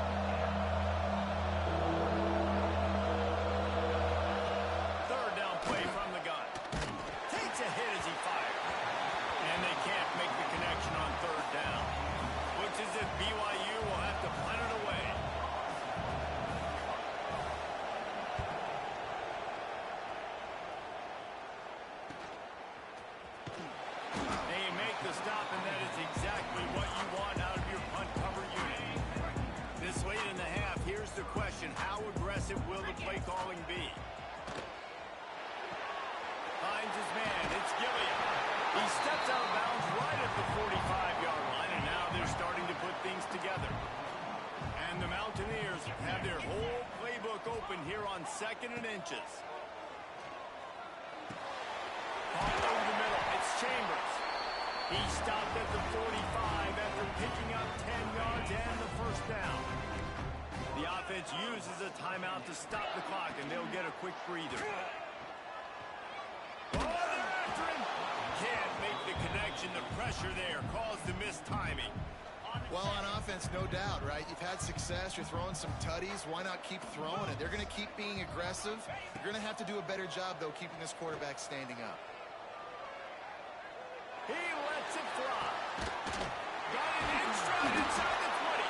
3rd down play from the gun. Takes a hit as he fires. And they can't make the connection on 3rd down. Looks as if BYU will have to punt it away. They make the stop, and that is exactly what you want out of your punt cover unit. This late in the half, here's the question. How aggressive will the play calling be? Finds his man. It's Gilliam. He steps out of bounds right at the 45-yard line, and now they're starting to put things together. And the Mountaineers have their whole playbook open here on 2nd and inches. All over the middle. It's Chambers. He stopped at the 45 after picking up 10 yards and the 1st down. The offense uses a timeout to stop the clock, and they'll get a quick breather. Oh, they're after him. Can't make the connection. The pressure there caused the missed timing. Well, on offense, no doubt, right? You've had success. You're throwing some tutties. Why not keep throwing it? They're going to keep being aggressive. You're going to have to do a better job, though, keeping this quarterback standing up. He lets it fly. Got it in stride inside the 20.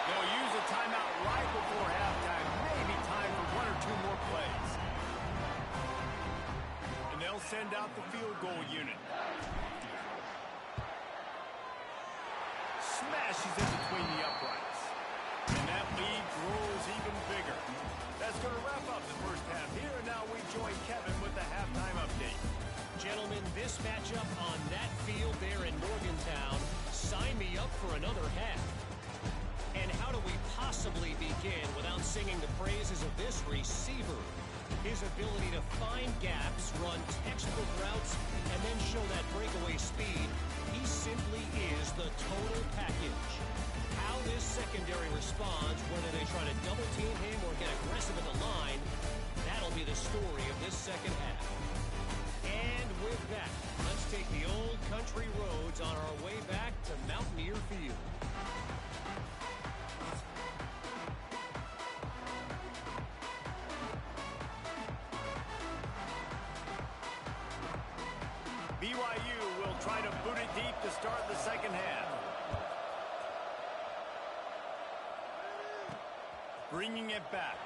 They'll use a timeout right before halftime. Maybe time for one or two more plays. And they'll send out the field goal unit. Smashes in between the uprights. And that lead grows even bigger. That's going to wrap up the first half here. And now we join Kevin with the halftime update. Gentlemen, this matchup on that field there in Morgantown, sign me up for another half. And how do we possibly begin without singing the praises of this receiver? His ability to find gaps, run textbook routes, and then show that breakaway speed. He simply is the total package. How this secondary responds, whether they try to double team him or get aggressive at the line, that'll be the story of this second half. And with that, let's take the old country roads on our way back to Mountaineer Field. BYU will try to boot it deep to start the second half. Bringing it back.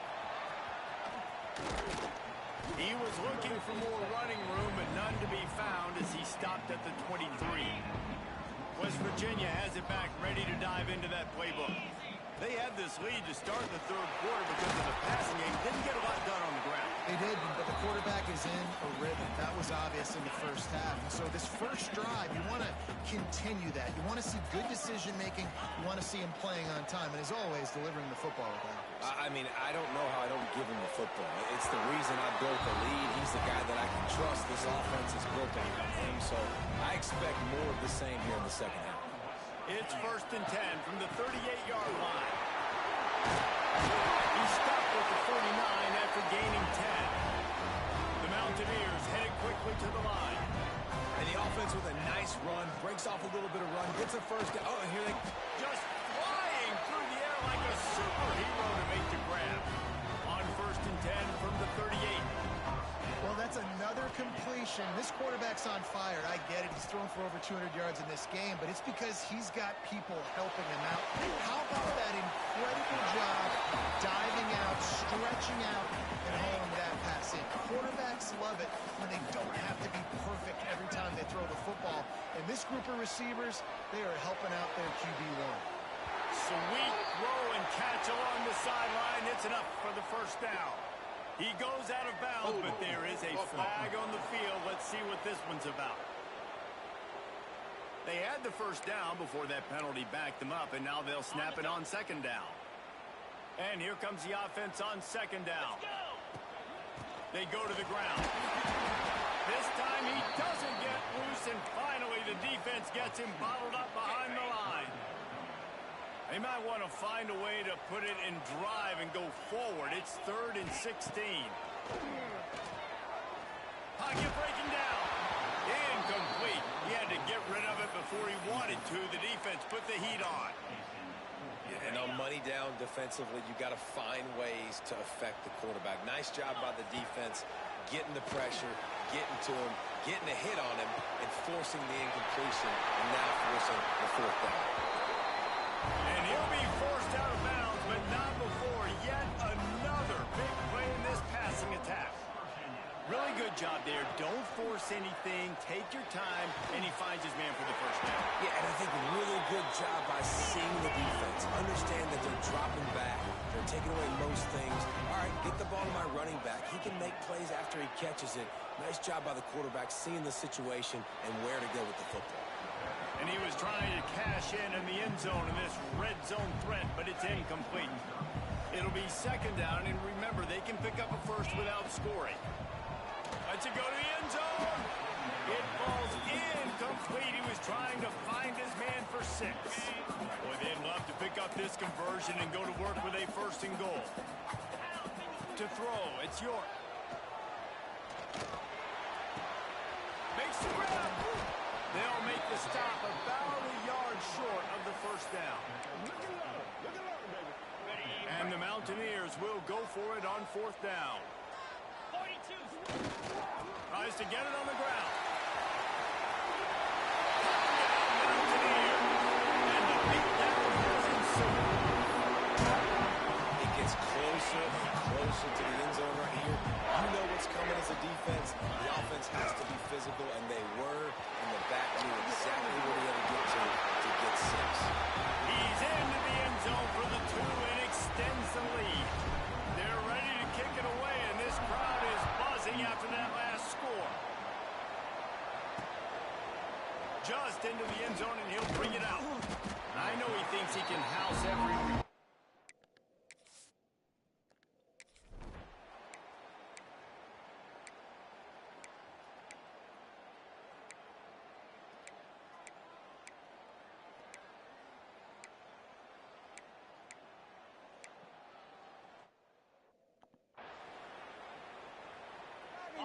He was looking for more running room, but none to be found as he stopped at the 23. West Virginia has it back, ready to dive into that playbook. They had this lead to start the third quarter because of the passing game. Didn't get a lot done on the ground. They did, but the quarterback is in a rhythm. That was obvious in the first half. And so this first drive, you want to continue that. You want to see good decision-making. You want to see him playing on time. And as always, delivering the football with accuracy. I mean, I don't know how I don't give him the football. It's the reason I built the lead. He's the guy that I can trust. This offense is built on him. So I expect more of the same here in the second half. It's 1st and 10 from the 38-yard line. He stopped at the 49 after gaining 10. The Mountaineers headed quickly to the line. And the offense with a nice run, breaks off a little bit of run, gets a first down. Oh, and here they just flying through the air like a superhero to make the grab. On 1st and 10 from the 38. Well, that's another completion. This quarterback's on fire. I get it. He's thrown for over 200 yards in this game, but it's because he's got people helping him out. How about that incredible job diving out, stretching out, and hauling that pass in? Quarterbacks love it when they don't have to be perfect every time they throw the football. And this group of receivers, they are helping out their QB1. Sweet throw and catch along the sideline. It's enough for the first down. He goes out of bounds, but there is a flag on the field. Let's see what this one's about. They had the first down before that penalty backed them up, and now they'll snap it on 2nd down. And here comes the offense on 2nd down. They go to the ground. This time he doesn't get loose, and finally the defense gets him bottled up behind the line. They might want to find a way to put it in drive and go forward. It's 3rd and 16. Pocket breaking down. Incomplete. He had to get rid of it before he wanted to. The defense put the heat on. Yeah, and on money down defensively, you got to find ways to affect the quarterback. Nice job by the defense, getting the pressure, getting to him, getting a hit on him, and forcing the incompletion, and now forcing the 4th down. And he'll be forced out of bounds, but not before yet another big play in this passing attack. Really good job there. Don't force anything. Take your time, and he finds his man for the first down. Yeah, and I think really good job by seeing the defense. Understand that they're dropping back. They're taking away most things. All right, get the ball to my running back. He can make plays after he catches it. Nice job by the quarterback seeing the situation and where to go with the football. And he was trying to cash in the end zone in this red zone threat, but it's incomplete. It'll be 2nd down, and remember, they can pick up a first without scoring. Let's it go to the end zone. It falls incomplete. He was trying to find his man for 6. Boy, they'd love to pick up this conversion and go to work with a 1st and goal. To throw, it's York. Makes the grab. They'll make the stop about a yard short of the first down. Mountaineers will go for it on 4th down. 42. Tries to get it on the ground. It gets closer and closer to the end zone right here. You know what's coming as a defense. The offense has to be physical, and they were. And the back knew exactly where he had to get to get 6. He's into the end zone for the 2 and extends the lead. They're ready to kick it away, and this crowd is buzzing after that last score. Just into the end zone, and he'll bring it out. I know he thinks he can house every...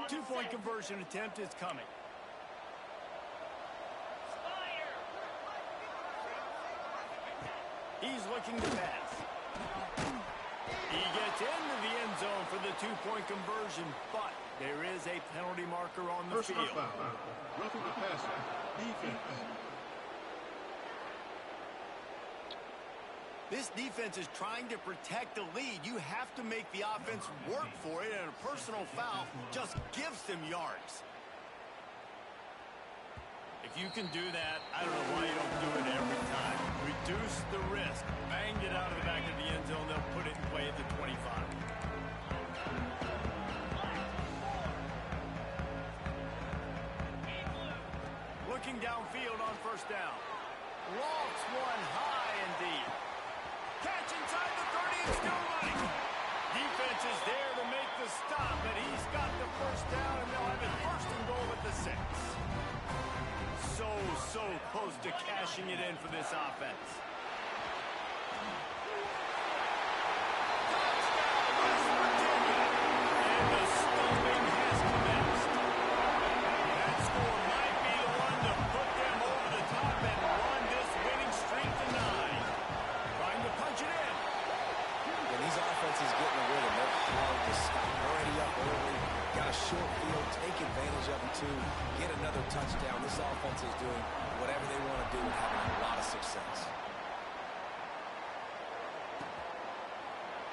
Two-point conversion attempt is coming. He's looking to pass. He gets into the end zone for the 2-point conversion, but there is a penalty marker on the field. Foul. Roughing the passer. Defense. This defense is trying to protect the lead. You have to make the offense work for it, and a personal foul just gives them yards. If you can do that, I don't know why you don't do it every time. Reduce the risk. Banged it out of the back of the end zone. They'll put it in play at the 25. Looking downfield on 1st down. Lofts one high and deep. Catch inside the 30 and still running. Defense is there to make the stop, but he's got the 1st down, and they'll have it 1st and goal at the 6. So close to cashing it in for this offense. Touchdown, West Virginia! And the stomping has commenced. That score might be the one to put them over the top and run this winning streak to 9. Trying to punch it in. When these offenses get in the rhythm, they're hard to stop. Already up early, got a short field, take advantage of it too, get another touchdown. This offense is doing whatever they want to do and having a lot of success.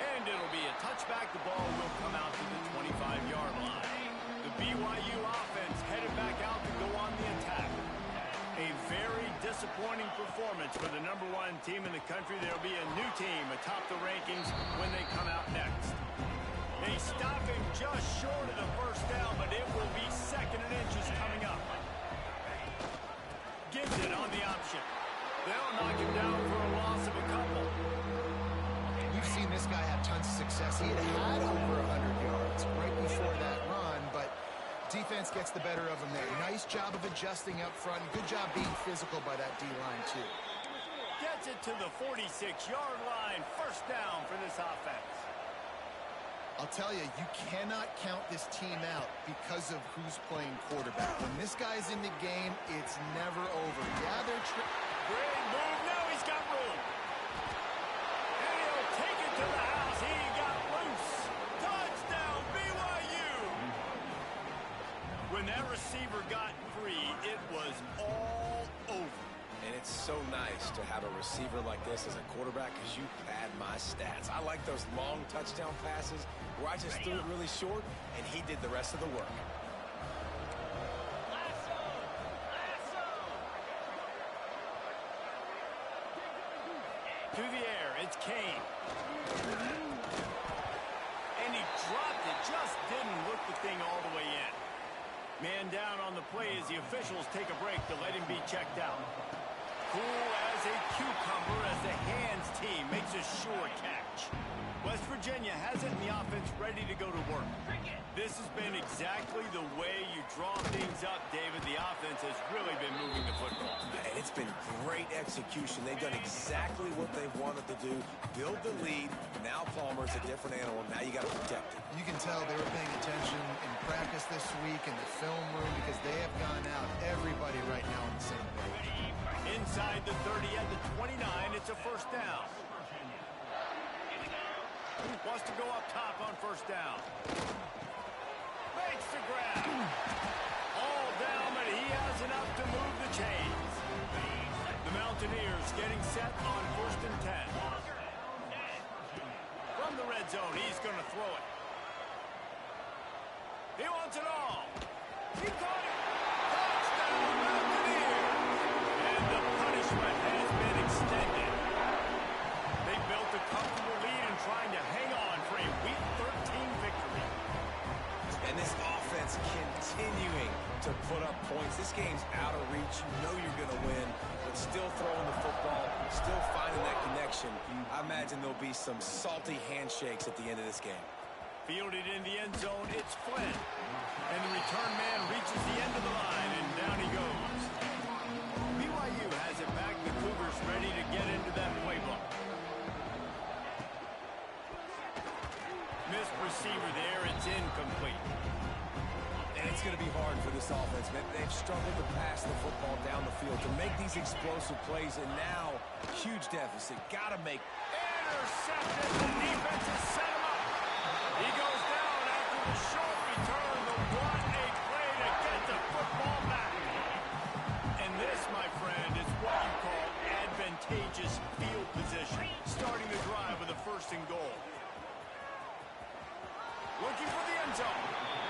And it'll be a touchback. The ball will come out to the 25-yard line. The BYU offense headed back out to go on the attack. A very disappointing performance for the #1 team in the country. There'll be a new team atop the rankings when they come out next. They stop him just short of the 1st down, but it will be 2nd and inches coming up. Gives it on the option. They'll knock him down for a loss of a couple. We've seen this guy have tons of success. He had over 100 yards right before that run, but defense gets the better of him there. Nice job of adjusting up front. Good job being physical by that D-line, too. Gets it to the 46-yard line. 1st down for this offense. I'll tell you, you cannot count this team out because of who's playing quarterback. When this guy's in the game, it's never over. Yeah, they're great move. Now he's got room. And he'll take it to the house. He got loose. Touchdown, BYU. When that receiver got free, it was all over. And it's so nice to have a receiver like this as a quarterback because you pad my stats. I like those long touchdown passes where I just threw it really short, and he did the rest of the work. To the air, it's Kane. And he dropped it, just didn't look the thing all the way in. Man down on the play as the officials take a break to let him be checked out. Cool as a cucumber as the hands team makes a sure catch. West Virginia has it in the offense ready to go to work. This has been exactly the way you draw things up, David. The offense has really been moving the football. It's been great execution. They've done exactly what they wanted to do. Build the lead. Now Palmer's a different animal. Now you got to protect it. You can tell they were paying attention in practice this week in the film room because they have gone out, everybody right now on the same page. Inside the 30 at the 29, it's a 1st down. Wants to go up top on first down. Makes the grab. All down, but he has enough to move the chains. The Mountaineers getting set on 1st and 10. From the red zone, he's going to throw it. He wants it all. He caught it. Touchdown, Mountaineers. And the punishment has been extended. They built a comfortable lead and trying to hang on for a Week 13 victory. And this offense continuing to put up points. This game's out of reach. You know you're going to win, but still throwing the football, still finding that connection. I imagine there'll be some salty handshakes at the end of this game. Fielded in the end zone, it's Flynn. And the return man reaches the end of the line, and down he goes. BYU has it back. The Cougars ready to get into that playbook. Missed receiver there. It's incomplete. And it's going to be hard for this offense, man. They've struggled to pass the football down the field, to make these explosive plays, and now, huge deficit. Got to make... Intercepted. The defense has set him up. He goes down after the short return. But what a play to get the football back. And this, my friend, is what you call advantageous field position. Starting the drive with a 1st and goal. Looking for the end zone.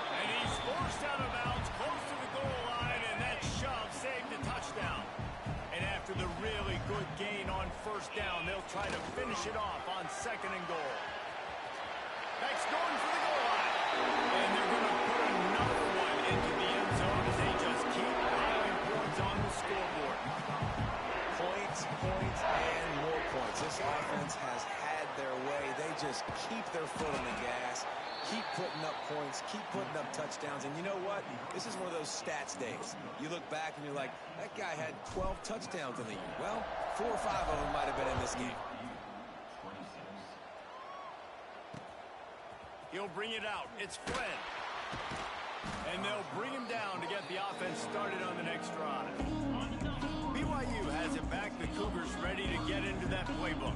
And he's forced out of bounds close to the goal line, and that shove saved the touchdown. And after the really good gain on 1st down, they'll try to finish it off on 2nd and goal. Next, going for the goal line. And they're going to put another one into the end zone as they just keep piling points on the scoreboard. Points, points, and more points. This offense has had their way. They just keep their foot on the gas, keep putting up points, keep putting up touchdowns. And you know what? This is one of those stats days. You look back and you're like, that guy had 12 touchdowns in the year. Well, 4 or 5 of them might have been in this game. He'll bring it out. It's Flynn. And they'll bring him down to get the offense started on the next drive. BYU has it back. The Cougars ready to get into that playbook.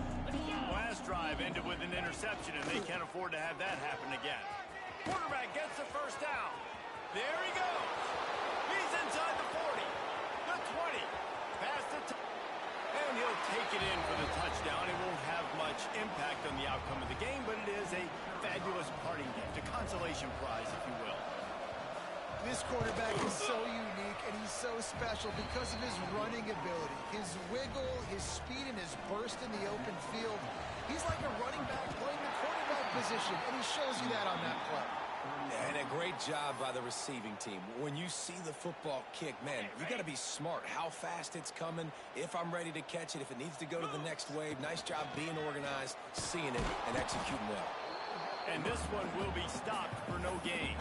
Last drive ended with an interception, and they can't afford to have that happen again. Quarterback gets the 1st down. There he goes. He's inside the 40, the 20, past the and he'll take it in for the touchdown. It won't have much impact on the outcome of the game, but it is a fabulous parting gift, a consolation prize, if you will. This quarterback is so unique, and he's so special because of his running ability, his wiggle, his speed, and his burst in the open field. He's like a running back playing the quarterback position, and he shows you that on that play. And a great job by the receiving team. When you see the football kick, man, you got to be smart. How fast it's coming, if I'm ready to catch it, if it needs to go to the next wave. Nice job being organized, seeing it, and executing well. And this one will be stopped for no gain.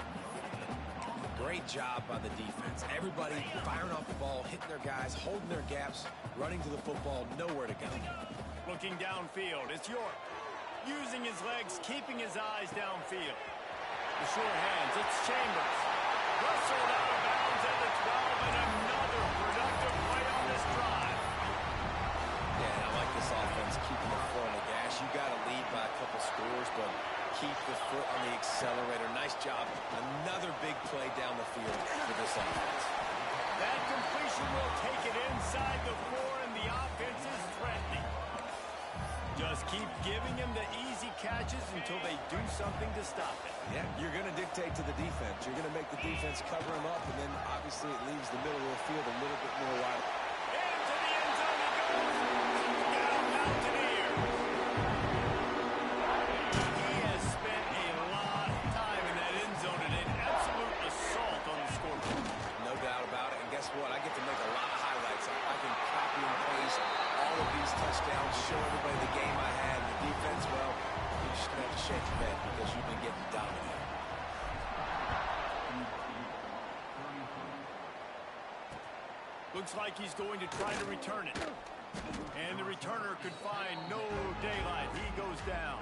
Great job by the defense. Everybody firing off the ball, hitting their guys, holding their gaps, running to the football, nowhere to go. Looking downfield, it's York. Using his legs, keeping his eyes downfield. The sure hands, it's Chambers. Wrestled out of bounds at the 12, and another productive play on this drive. Yeah, and I like this offense keeping the foot on the gas. You got to lead by a couple scores, but keep the foot on the accelerator. Nice job. Another big play down the field for this offense. That completion will take it inside the 4, and the offense is threatening. Just keep giving him the easy catches until they do something to stop it. Yeah, you're going to dictate to the defense. You're going to make the defense cover him up, and then obviously it leaves the middle of the field a little bit more wide. Into the end zone he goes. Down Mountaineers. He has spent a lot of time in that end zone and an absolute assault on the scoreboard. No doubt about it. And guess what? I get to make a lot of highlights. I can copy and paste all of these touchdowns, show everybody the game I had, the defense. Well, you just have to shake your head because you've been getting dominated. Looks like he's going to try to return it. And the returner could find no daylight. He goes down.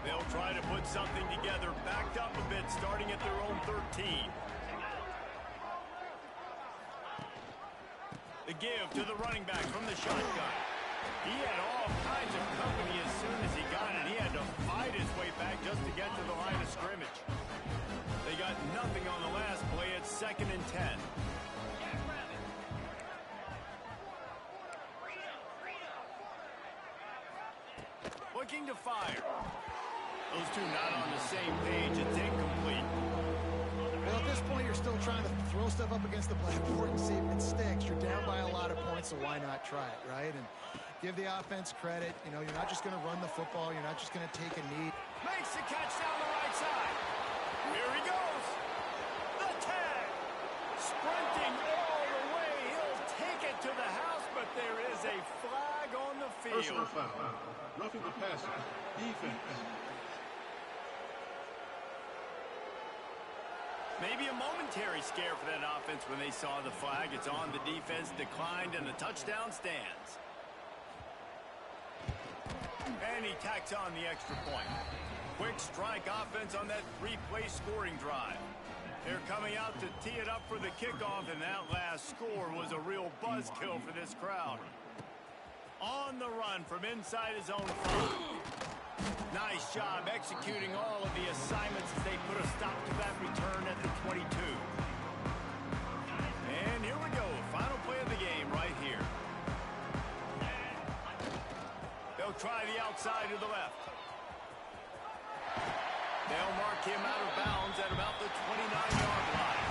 They'll try to put something together, backed up a bit, starting at their own 13. The give to the running back from the shotgun. He had all kinds of company as soon as he got it. He had to fight it 2nd and 10. Looking to fire. Those two not on the same page. It's incomplete. Well, at this point, you're still trying to throw stuff up against the blackboard and see if it sticks. You're down by a lot of points, so why not try it, right? And give the offense credit. You know, you're not just going to run the football. You're not just going to take a knee. Makes the catch down the right side. Here he goes. The tag. Sprinting all the way. He'll take it to the house, but there is a flag on the field. Personal foul. Roughing the passer. Defense. Maybe a momentary scare for that offense when they saw the flag. It's on. The defense declined, and the touchdown stands. And he tacks on the extra point. Quick strike offense on that 3-play scoring drive. They're coming out to tee it up for the kickoff, and that last score was a real buzzkill for this crowd. On the run from inside his own 5. Nice job executing all of the assignments as they put a stop to that return at the 22. And here we go. Final play of the game right here. They'll try the outside to the left. They'll mark him out of bounds at about the 29-yard line.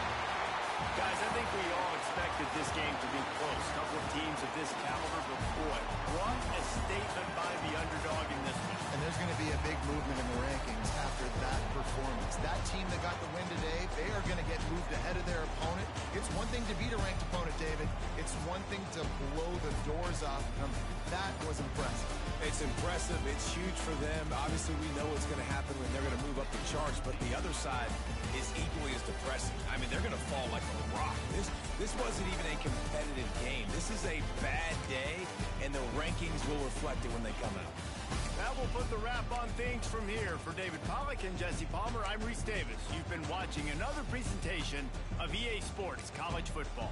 Guys, I think we all expected this game to be close. A couple of teams of this caliber, but boy, what a statement by the underdog in this one. And there's going to be a big movement in the rankings after that performance. That team that got the win today, they are going to get moved ahead of their opponent. It's one thing to beat a ranked opponent, David. It's one thing to blow the doors off them. That was impressive. It's impressive. It's huge for them. Obviously, we know what's going to happen when they're going to move up the charts, but the other side is equally as depressing. I mean, they're going to fall like a rock. This wasn't even a competitive game. This is a bad day, and the rankings will reflect it when they come out. That will put the wrap on things from here. For David Pollack and Jesse Palmer, I'm Reese Davis. You've been watching another presentation of EA Sports College Football.